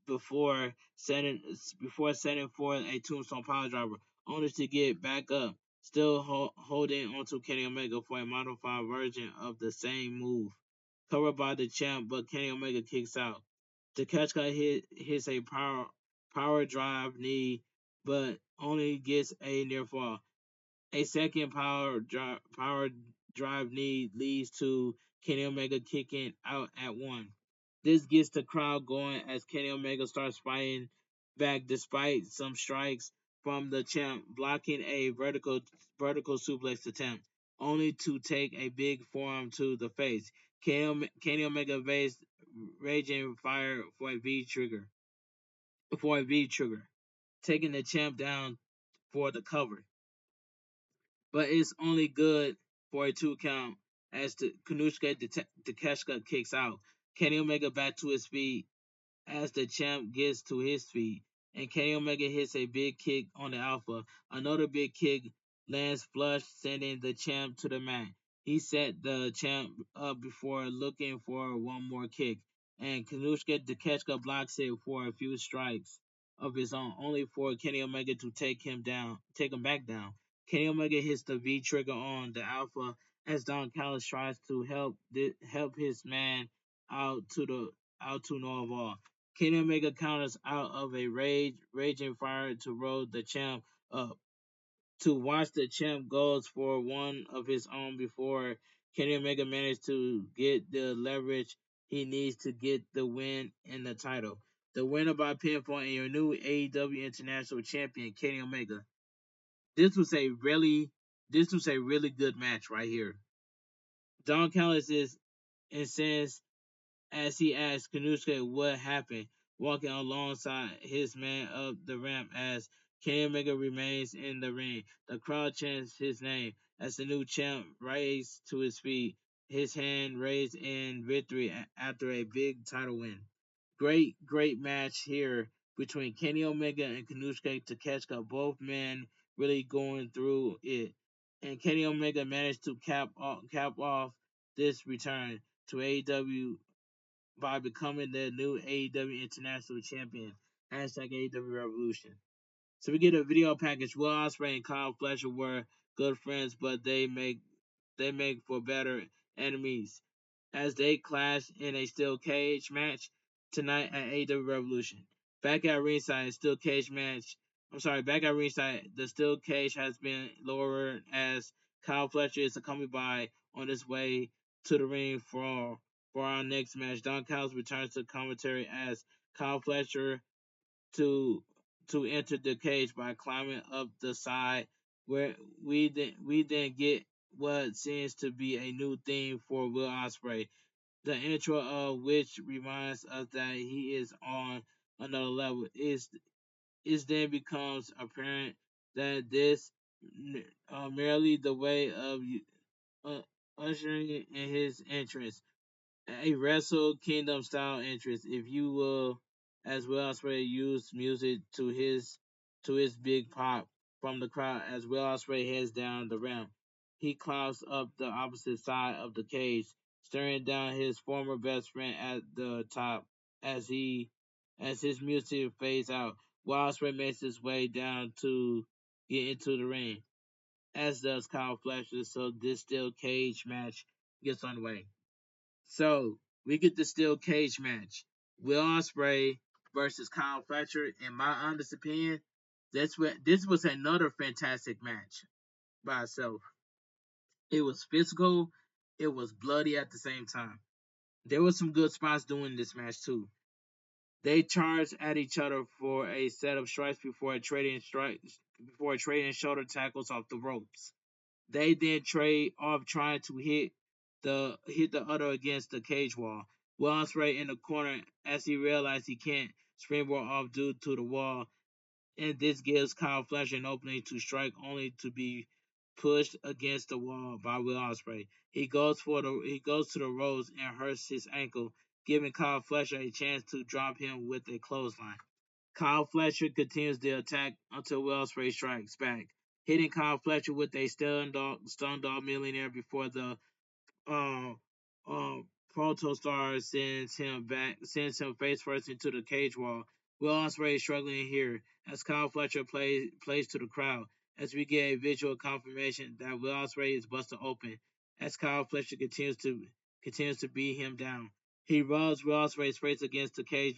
before setting before setting forth a tombstone power driver, only to get back up, still holding onto Kenny Omega for a modified version of the same move. Covered by the champ, but Kenny Omega kicks out. Takeshita hits a power drive knee, but only gets a near fall. A second power drive knee leads to Kenny Omega kicking out at one. This gets the crowd going as Kenny Omega starts fighting back despite some strikes from the champ, blocking a vertical suplex attempt, only to take a big forearm to the face. Kenny Omega evades raging fire for a V trigger, taking the champ down for the cover, but it's only good for a 2 count as the Takeshita kicks out. Kenny Omega back to his feet as the champ gets to his feet, and Kenny Omega hits a big kick on the Alpha. Another big kick lands flush, sending the champ to the mat. He set the champ up before looking for one more kick, and Takeshita blocks it for a few strikes of his own, only for Kenny Omega to take him back down. Kenny Omega hits the V trigger on the Alpha as Don Callis tries to help his man out to no avail. Kenny Omega counters out of a raging fire to roll the champ up. To watch the champ goes for one of his own before Kenny Omega managed to get the leverage he needs to get the win in the title. The winner by pinfall and your new AEW International Champion, Kenny Omega. This was a really good match right here. Don Callis is incensed as he asks Kanushka what happened, walking alongside his man up the ramp as Kenny Omega remains in the ring. The crowd chants his name as the new champ rises to his feet, his hand raised in victory after a big title win. Great match here between Kenny Omega and Kanushka Takeshita, both men really going through it. And Kenny Omega managed to cap off this return to AEW by becoming the new AEW International Champion. Hashtag AEW Revolution. So we get a video package. Will Ospreay and Kyle Fletcher were good friends, but they make for better enemies as they clash in a steel cage match tonight at AEW Revolution. Back at ringside, steel cage match. Back at ringside, the steel cage has been lowered as Kyle Fletcher is coming by on his way to the ring for our next match. Don Callis returns to commentary as Kyle Fletcher to enter the cage by climbing up the side, where we then what seems to be a new theme for Will Ospreay. The intro of which reminds us that he is on another level. Is then becomes apparent that this merely the way of uh, ushering in his entrance, a Wrestle Kingdom style entrance, if you will, as well as Ospreay used music to his big pop from the crowd as well as Ospreay heads down the ramp. He climbs up the opposite side of the cage, staring down his former best friend at the top as he as his music fades out. While Ospreay makes his way down to get into the ring, as does Kyle Fletcher. So this steel cage match gets underway. So we get the steel cage match. Will Ospreay versus Kyle Fletcher. In my honest opinion, this was another fantastic match by itself. It was physical, it was bloody at the same time. There was some good spots doing this match too. They charged at each other for a set of strikes before trading shoulder tackles off the ropes. They then trade off trying to hit the other against the cage wall. Ospreay in the corner as he realizes he can't springboard off due to the wall, and this gives Kyle Fletcher an opening to strike only to be pushed against the wall by Will Ospreay. He goes to the ropes and hurts his ankle, giving Kyle Fletcher a chance to drop him with a clothesline. Kyle Fletcher continues the attack until Will Ospreay strikes back, hitting Kyle Fletcher with a stun dog millionaire before the um, Protostar sends him face first into the cage wall. Will Ospreay is struggling here as Kyle Fletcher plays to the crowd as we get a visual confirmation that Will Ospreay is busted open as Kyle Fletcher continues to beat him down. He rubs Will Ospreay's face against the cage,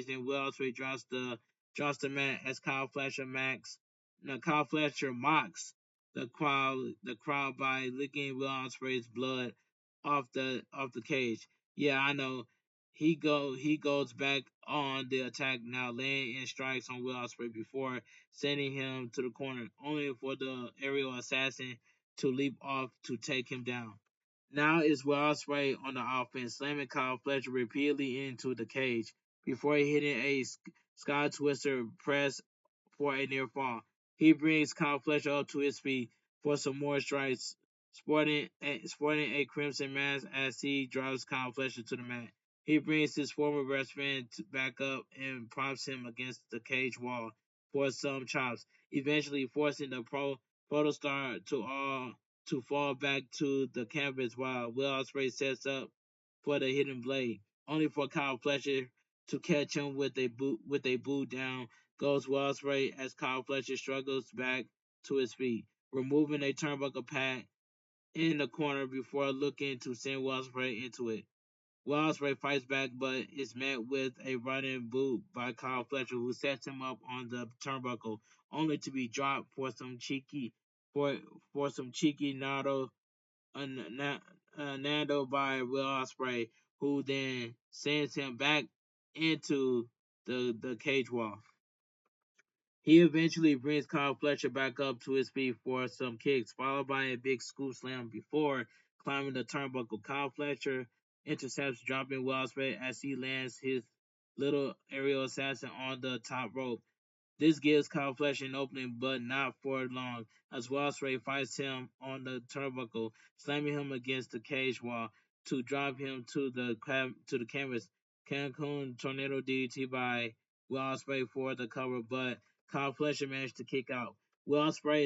then Will Ospreay drops the mat as Kyle Fletcher mocks the crowd by licking Will Ospreay's blood off the cage. Yeah, I know. He goes back on the attack now, laying in strikes on Will Ospreay before sending him to the corner, only for the aerial assassin to leap off to take him down. Now it's Will Ospreay on the offense, slamming Kyle Fletcher repeatedly into the cage before hitting a sky twister press for a near fall. He brings Kyle Fletcher up to his feet for some more strikes, sporting a crimson mask as he drives Kyle Fletcher to the mat. He brings his former best friend back up and props him against the cage wall for some chops, eventually forcing the protostar to fall back to the canvas while Will Ospreay sets up for the hidden blade, only for Kyle Fletcher to catch him with a boot down goes Ospreay as Kyle Fletcher struggles back to his feet, removing a turnbuckle pad in the corner before looking to send Ospreay into it. Ospreay fights back but is met with a running boot by Kyle Fletcher who sets him up on the turnbuckle, only to be dropped for some cheeky Nando by Will Ospreay, who then sends him back into the cage wall. He eventually brings Kyle Fletcher back up to his feet for some kicks, followed by a big scoop slam before climbing the turnbuckle. Kyle Fletcher intercepts, dropping Will Ospreay as he lands his little aerial assassin on the top rope. This gives Kyle Fletcher an opening, but not for long, as Ospreay fights him on the turnbuckle, slamming him against the cage wall to drop him to the canvas. Cancun Tornado DDT by Will Ospreay for the cover, but Kyle Fletcher managed to kick out. Will Ospreay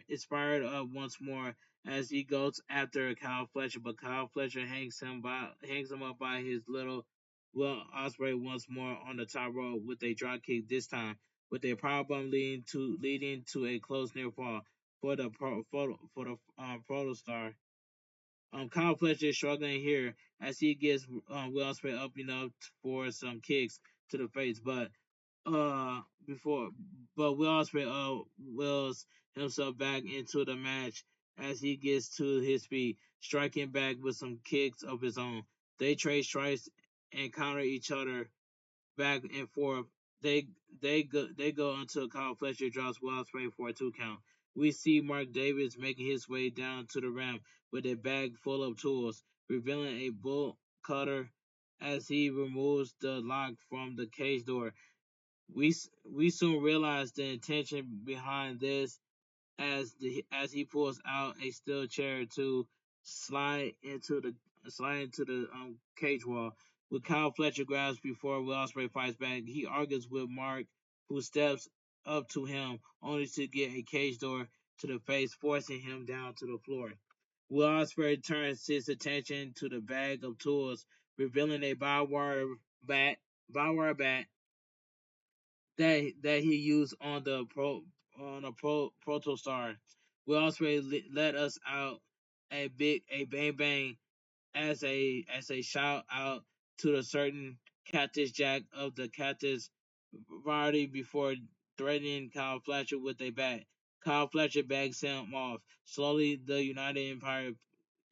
is fired up once more as he goes after Kyle Fletcher, but Kyle Fletcher hangs him up by his little Will Ospreay once more on the top rope with a drop kick this time with a powerbomb leading to a close near fall for the Protostar. Kyle Fletcher is struggling here as he gets Will Ospreay up enough for some kicks to the face, before but Will Ospreay wills himself back into the match as he gets to his feet, striking back with some kicks of his own. They trade strikes and counter each other back and forth. They go until Kyle Fletcher drops Will Ospreay for a 2 count. We see Mark Davis making his way down to the ramp with a bag full of tools, revealing a bolt cutter as he removes the lock from the cage door. We soon realize the intention behind this as he pulls out a steel chair to slide into the cage wall. With Kyle Fletcher grabs before Will Ospreay fights back, he argues with Mark, who steps up to him only to get a cage door to the face, forcing him down to the floor. Will Ospreay turns his attention to the bag of tools, revealing a bat, barbed wire bat that he used on the protostar. Will Ospreay let us out a bang bang as a shout out to the certain Cactus Jack of the Cactus variety before threatening Kyle Fletcher with a bat. Kyle Fletcher bags him off. Slowly, the United Empire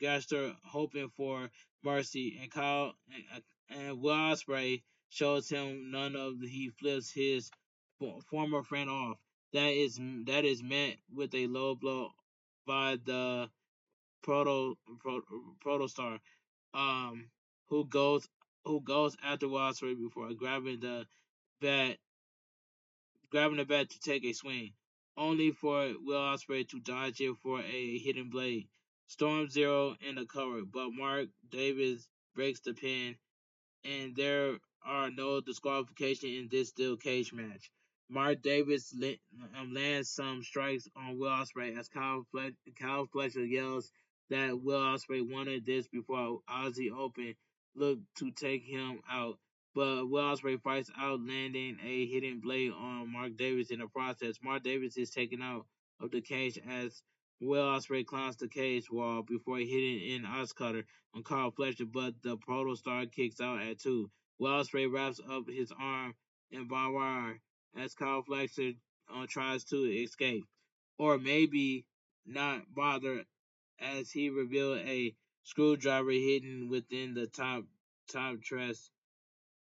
Gaster hoping for mercy, and Will Ospreay shows him none of he flips his former friend off. That is met with a low blow by the protostar, um, who goes after Will Ospreay before bat grabbing the bat to take a swing, only for Will Ospreay to dodge it for a hidden blade. Storm Zero in the cover, but Mark Davis breaks the pin and there are no disqualification in this steel cage match. Mark Davis lands some strikes on Will Ospreay as Kyle Fletcher yells that Will Ospreay wanted this before Ozzy Open looked to take him out. But Will Ospreay fights out, landing a hidden blade on Mark Davis in the process. Mark Davis is taken out of the cage as Will Ospreay climbs the cage wall before hitting an Oscutter on Kyle Fletcher, but the Protostar kicks out at 2. Will Ospreay wraps up his arm in barbed wire as Kyle Fletcher tries to escape. Or maybe not bother as he revealed a screwdriver hidden within the top truss.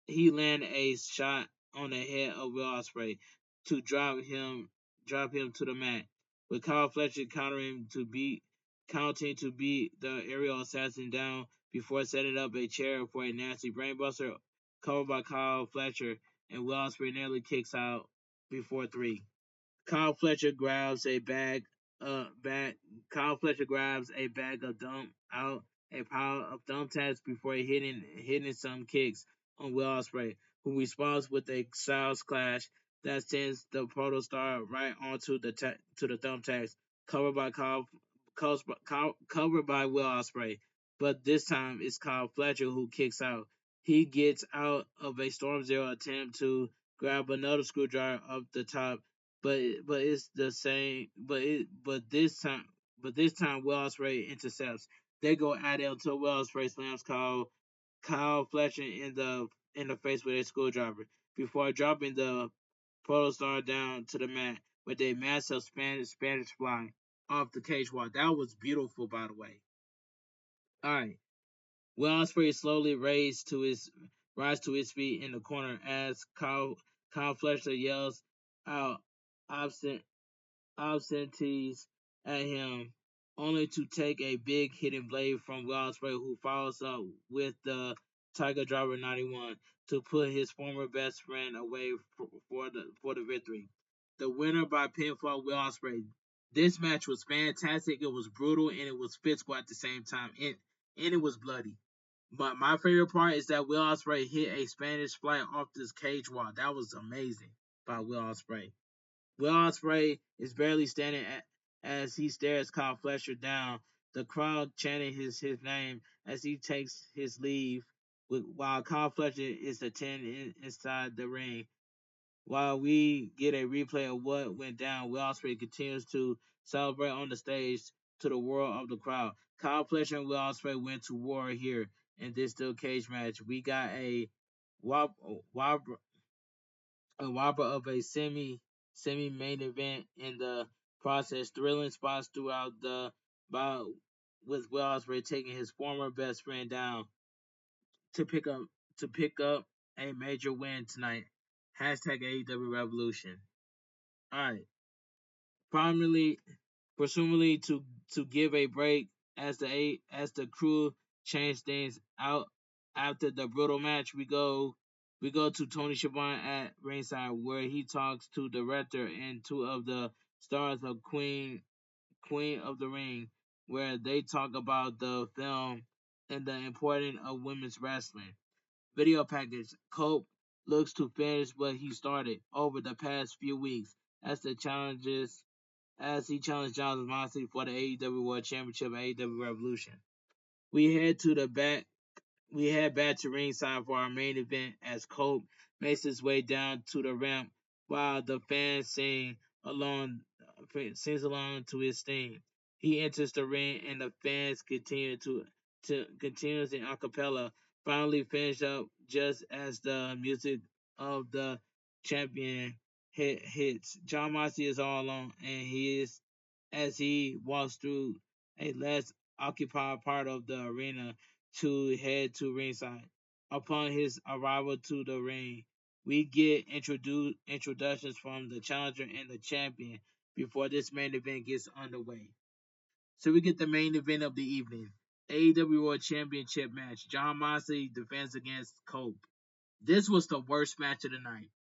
He landed a shot on the head of Will Ospreay to drop him to the mat. With Kyle Fletcher counting to beat the aerial assassin down before setting up a chair for a nasty brainbuster covered by Kyle Fletcher, and Will Ospreay nearly kicks out before 3. Kyle Fletcher grabs a bag bag Kyle Fletcher grabs a bag of dump out a pile of thumbtacks before hitting some kicks on Will Ospreay, who responds with a styles clash that sends the protostar right onto to the thumbtacks covered by covered by Will Ospreay. But this time it's Kyle Fletcher who kicks out. He gets out of a Storm Zero attempt to grab another screwdriver up the top, but it's the same. But this time Will Ospreay intercepts. They go at it until Will Ospreay slams Kyle Fletcher in the face with a screwdriver before dropping the protostar down to the mat with a massive Spanish fly off the cage wall. That was beautiful, by the way. All right. Will Ospreay slowly rise to his feet in the corner as Kyle Fletcher yells out absent obscenities at him, only to take a big hidden blade from Will Ospreay, who follows up with the Tiger Driver 91 to put his former best friend away for the victory. The winner by pinfall, Will Ospreay. This match was fantastic. It was brutal and it was physical at the same time, and it was bloody. But my favorite part is that Will Ospreay hit a Spanish fly off this cage wall. That was amazing by Will Ospreay. Will Ospreay is barely standing as he stares Kyle Fletcher down, the crowd chanting his name as he takes his leave, while Kyle Fletcher is attending inside the ring. While we get a replay of what went down, Will Ospreay continues to celebrate on the stage to the world of the crowd. Kyle Fletcher and Will Ospreay went to war here in this steel cage match. We got whop, whop, a whopper of a semi main event in the process. Thrilling spots throughout the bout with Will Ospreay taking his former best friend down to pick up a major win tonight. Hashtag AEW Revolution. All right. Primarily presumably to give a break as the crew change things out after the brutal match. We go to Tony Schiavone at ringside where he talks to the director and two of the stars of Queen of the Ring, where they talk about the film and the importance of women's wrestling. Video package. Cope looks to finish what he started over the past few weeks as the challenges as he challenged John Moxley for the AEW World Championship at AEW Revolution. We head to the back we head back to ringside for our main event as Cope makes his way down to the ramp while the fans sings along to his theme. He enters the ring and the fans continue continues in acapella, finally finish up just as the music of the champion hits. John Moxley is all alone and he is as he walks through a less occupied part of the arena to head to ringside. Upon his arrival to the ring, we get introductions from the challenger and the champion before this main event gets underway. So we get the main event of the evening. AEW World Championship match. John Moxley defends against Cope. This was the worst match of the night.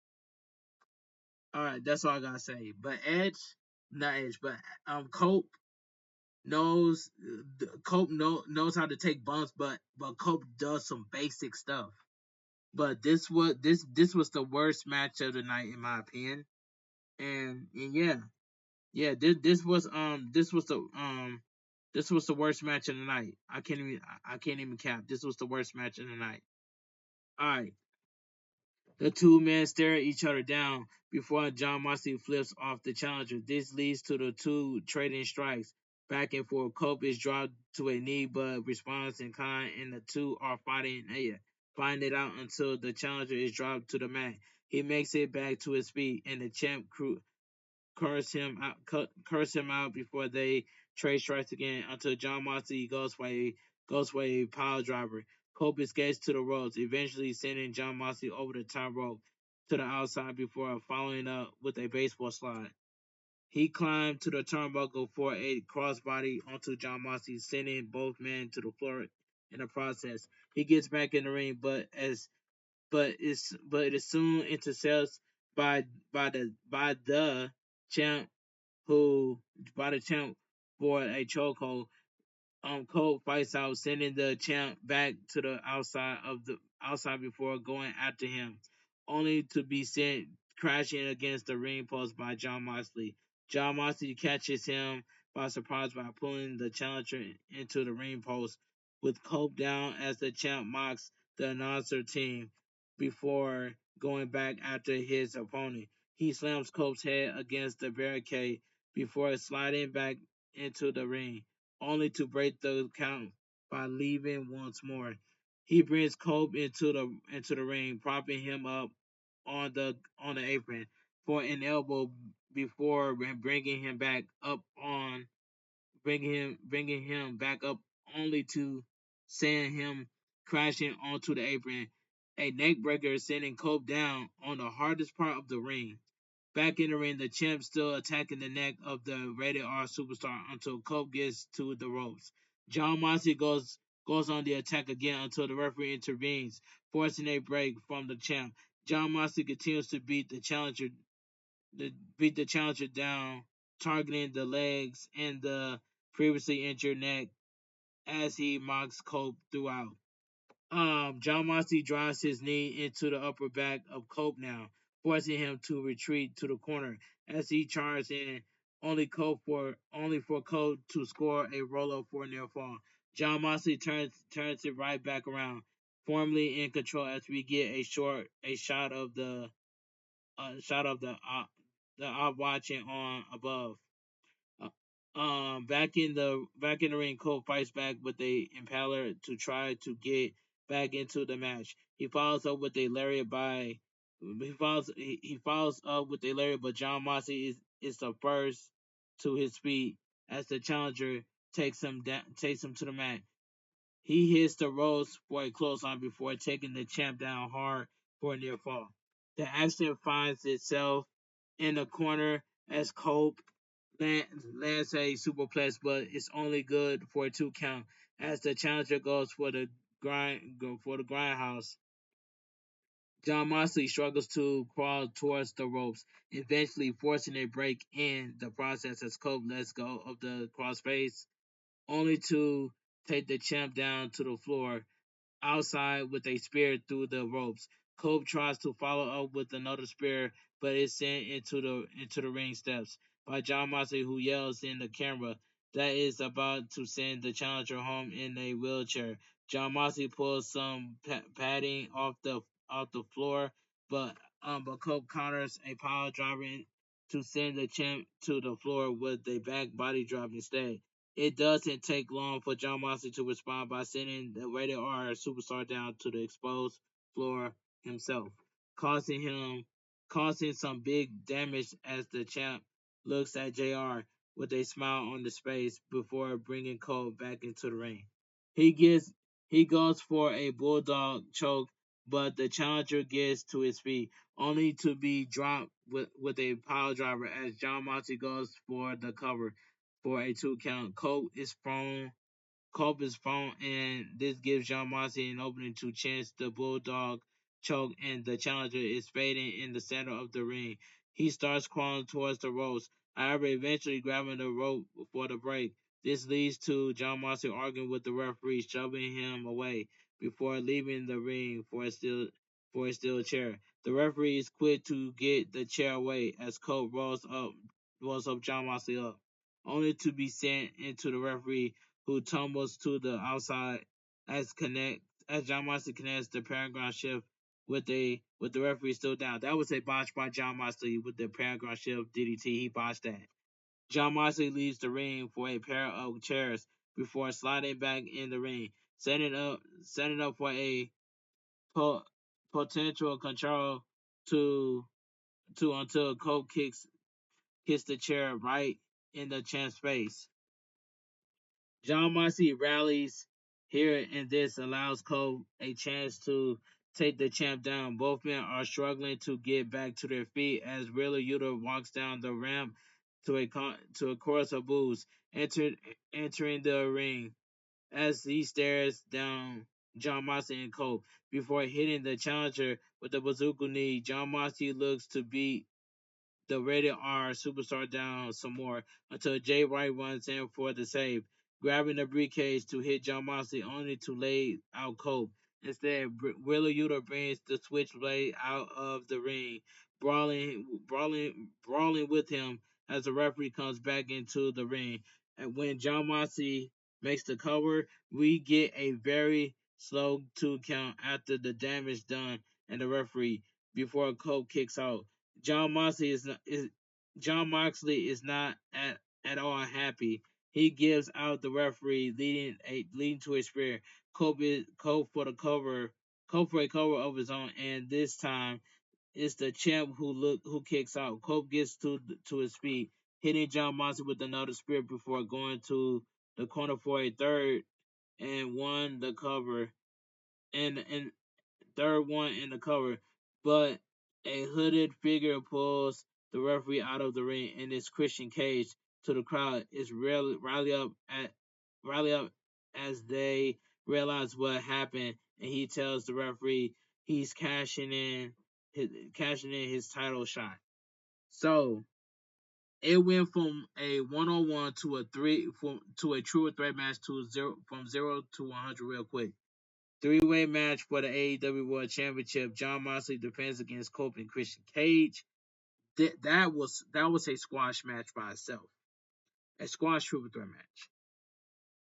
Alright, that's all I gotta say. But not Edge, but Cope knows knows how to take bumps, but Cope does some basic stuff. But this was the worst match of the night in my opinion. And yeah, this was the worst match of the night. I can't even cap. This was the worst match of the night. All right, the two men stare each other down before John Moxley flips off the challenger. This leads to the two trading strikes. Back and forth, Cope is dropped to a knee but responds in kind, and the two are fighting it out until the challenger is dropped to the mat. He makes it back to his feet, and the champ curse him out before they trade strikes again until John Moxley goes for a pile driver. Cope escapes to the ropes, eventually sending John Moxley over the top rope to the outside before following up with a baseball slide. He climbed to the turnbuckle for a crossbody onto John Moxley, sending both men to the floor in the process. He gets back in the ring, but it is soon intercepted by by the champ who by the champ for a chokehold. Cole fights out, sending the champ back to the outside before going after him, only to be sent crashing against the ring post by John Moxley. John Moxley catches him by surprise by pulling the challenger into the ring post, with Cope down as the champ mocks the announcer team before going back after his opponent. He slams Cope's head against the barricade before sliding back into the ring only to break the count by leaving once more. He brings Cope into the ring, propping him up on the apron for an elbow before bringing him back up only to send him crashing onto the apron. A neckbreaker sending Cope down on the hardest part of the ring. Back in the ring, the champ still attacking the neck of the rated R superstar until Cope gets to the ropes. John Moxley goes on the attack again until the referee intervenes, forcing a break from the champ. John Moxley continues to beat the challenger down, targeting the legs and the previously injured neck as he mocks Cope throughout. John Moxley drives his knee into the upper back of Cope now, forcing him to retreat to the corner as he charges in, only for Cope to score a roll up for a near fall. John Moxley turns it right back around, formally in control as we get a shot of the watching on above. Back in the ring, Cole fights back with a impaler to try to get back into the match. He follows up with a lariat he follows up with a lariat, but John Moxley is the first to his feet as the challenger takes him to the mat. He hits the ropes for a clothesline before taking the champ down hard for a near fall. The action finds itself in the corner as Cope land, lands a superplex, but it's only good for a 2 count as the challenger goes for the grindhouse. John Moxley struggles to crawl towards the ropes, eventually forcing a break in the process as Cope lets go of the crossface, only to take the champ down to the floor outside with a spear through the ropes. Cope tries to follow up with another spear, but is sent into the ring steps by John Moxley, who yells in the camera that is about to send the challenger home in a wheelchair. John Moxley pulls some padding off the floor, but Cope counters a power driver to send the champ to the floor with a back body drop instead. It doesn't take long for John Moxley to respond by sending the rated R superstar down to the exposed floor himself, causing him causing some big damage as the champ looks at JR with a smile on his face before bringing Cole back into the ring. He gets he goes for a bulldog choke, but the challenger gets to his feet, only to be dropped with a pile driver as John Moxley goes for the cover for a 2 count. Cope is prone, and this gives John Moxley an opening to chance the Bulldog choke, and the challenger is fading in the center of the ring. He starts crawling towards the ropes, however, eventually grabbing the rope for the break. This leads to John Moxley arguing with the referee, shoving him away before leaving the ring for a steel chair. The referee is quick to get the chair away as Cope rolls up John Moxley up, only to be sent into the referee who tumbles to the outside as John Moxley connects the paragon shift with the referee still down. That was a botch by John Moxley with the paragon shift DDT. He botched that. John Moxley leaves the ring for a pair of chairs before sliding back in the ring, setting up for a po- potential control to until Cole kicks the chair right in the champ's face. John Moxley rallies here, and this allows Cole a chance to take the champ down. Both men are struggling to get back to their feet as Wheeler Yuta walks down the ramp to a chorus of boos, entering the ring as he stares down John Moxley and Cole before hitting the challenger with the bazooka knee. John Moxley looks to beat the rated R superstar down some more until Jay White runs in for the save, grabbing the briefcase to hit John Moxley only to lay out Cope. Instead, Wheeler Yuta brings the switchblade out of the ring, brawling with him as the referee comes back into the ring. And when John Moxley makes the cover, we get a very slow 2 count after the damage done and the referee before Cope kicks out. John Moxley is not at all happy. He gives out the referee, leading to a spear. Cope for the cover, Cope for a cover of his own, and this time it's the champ who kicks out. Cope gets to his feet, hitting John Moxley with another spear before going to the corner for a third and won the cover. And third one in the cover, but a hooded figure pulls the referee out of the ring, and it's Christian Cage to the crowd is rally up as they realize what happened, and he tells the referee he's cashing in his title shot. So it went from a 1-on-1 to a true threat match to zero to 100 real quick. Three-way match for the AEW World Championship. John Moxley defends against Cope and Christian Cage. That was a squash match by itself. A squash triple threat match.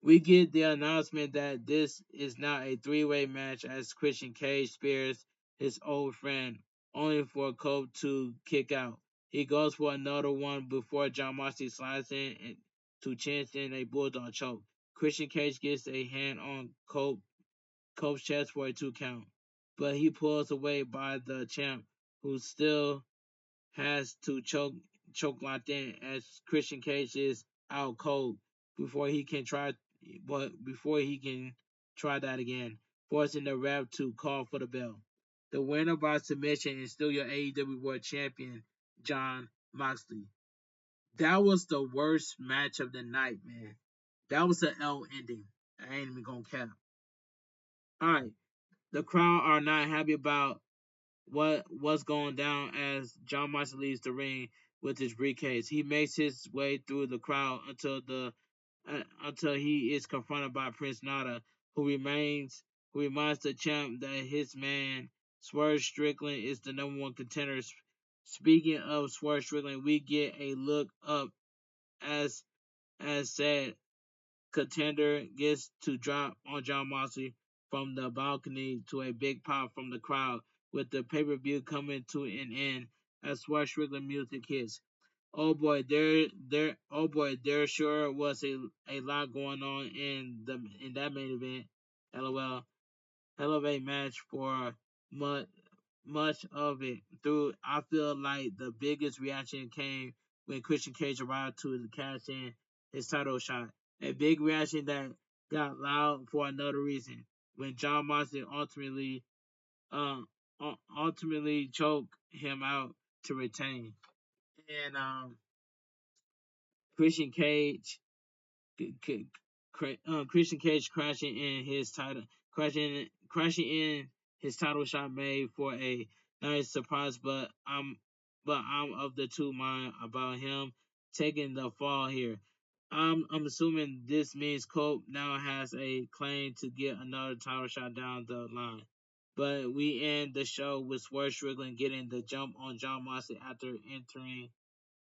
We get the announcement that this is now a three-way match as Christian Cage spears his old friend, only for Cope to kick out. He goes for another one before John Moxley slides in to chance in a bulldog choke. Christian Cage gets a hand on Cope's chest for a 2 count, but he pulls away by the champ, who still has to choke locked in as Christian Cage is out cold before he can try that again, forcing the ref to call for the bell. The winner by submission is still your AEW World Champion, John Moxley. That was the worst match of the night, man. That was the L ending. I ain't even gonna cap. All right, the crowd are not happy about what's going down as John Moxley leaves the ring with his briefcase. He makes his way through the crowd until he is confronted by Prince Nana, who reminds the champ that his man Swerve Strickland is the number one contender. Speaking of Swerve Strickland, we get a look up as said contender gets to drop on John Moxley from the balcony to a big pop from the crowd, with the pay-per-view coming to an end as Swerve Strickland music hits. There sure was a lot going on in that main event. LOL. Hell of a match for much much of it through. I feel like the biggest reaction came when Christian Cage arrived to cash in his title shot. A big reaction that got loud for another reason. When John Moxley um ultimately choked him out to retain. And Christian Cage Christian Cage crashing in his title shot made for a nice surprise, but I'm of the two mind about him taking the fall here. I'm assuming this means Cope now has a claim to get another title shot down the line. But we end the show with Swerve Strickland getting the jump on John Moxley after entering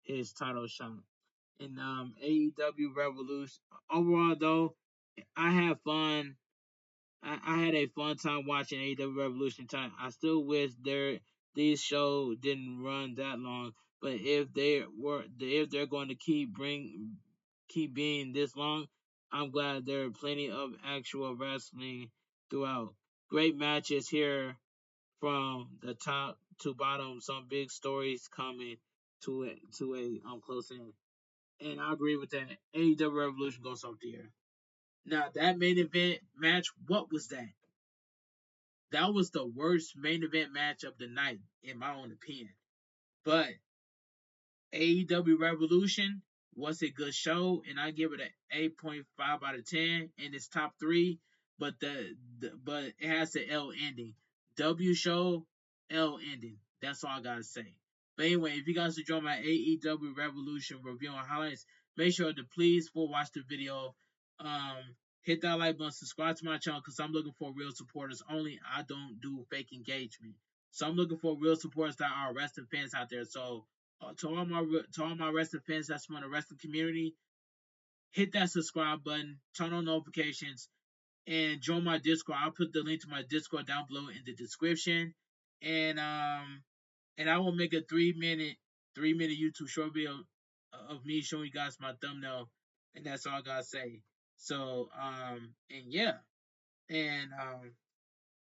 his title shot in AEW Revolution. Overall, though, I had fun. I had a fun time watching AEW Revolution time. I still wish these shows didn't run that long. But if they're going to keep being this long, I'm glad there are plenty of actual wrestling throughout. Great matches here from the top to bottom. Some big stories coming to a close end. And I agree with that. AEW Revolution goes up there. Now that main event match, what was that? That was the worst main event match of the night, in my own opinion. But AEW Revolution was a good show, and I give it an 8.5 out of 10 in its top three. But but it has the L ending. W show, L ending. That's all I gotta say. But anyway, if you guys enjoy my AEW Revolution review and highlights, make sure to please full watch the video. Um, hit that like button, subscribe to my channel because I'm looking for real supporters only. I don't do fake engagement. So I'm looking for real supporters that are wrestling fans out there. So to all my wrestling fans that's from the wrestling community, hit that subscribe button, turn on notifications, and join my Discord. I'll put the link to my Discord down below in the description. And I will make a 3-minute YouTube short video of me showing you guys my thumbnail, and that's all I gotta say. So and yeah, and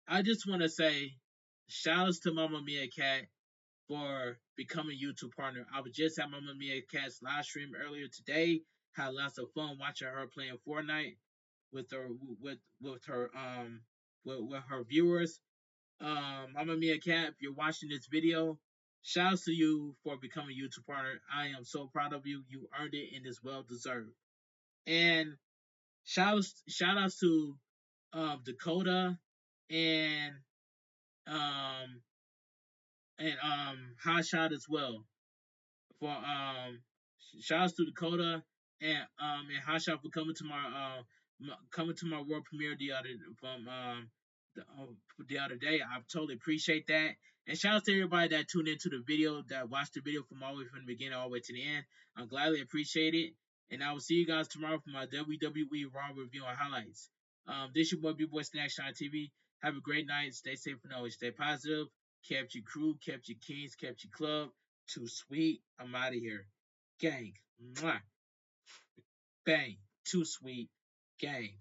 I just want to say shout outs to Mama Mia Cat for becoming a YouTube partner. I was just at Mama Mia Cat's live stream earlier today. Had lots of fun watching her playing Fortnite with her with her with her viewers. Mama Mia Cat, if you're watching this video, shouts to you for becoming a YouTube partner. I am so proud of you. You earned it and it's well deserved. And shout outs to Dakota and um Hot Shot as well for shout outs to Dakota and Hot Shot for coming to my world premiere from the, uh, the other day. I totally appreciate that. And shout out to everybody that tuned into the video, that watched the video from all the way from the beginning all the way to the end. I gladly appreciate it. And I will see you guys tomorrow for my WWE Raw review and highlights. This your boy Bigboysnacksjonnytv. Have a great night. Stay safe and always stay positive. Kept your crew, kept your kings, kept your club. Too sweet. I'm out of here. Gang. Mwah. Bang. Too sweet. Gang.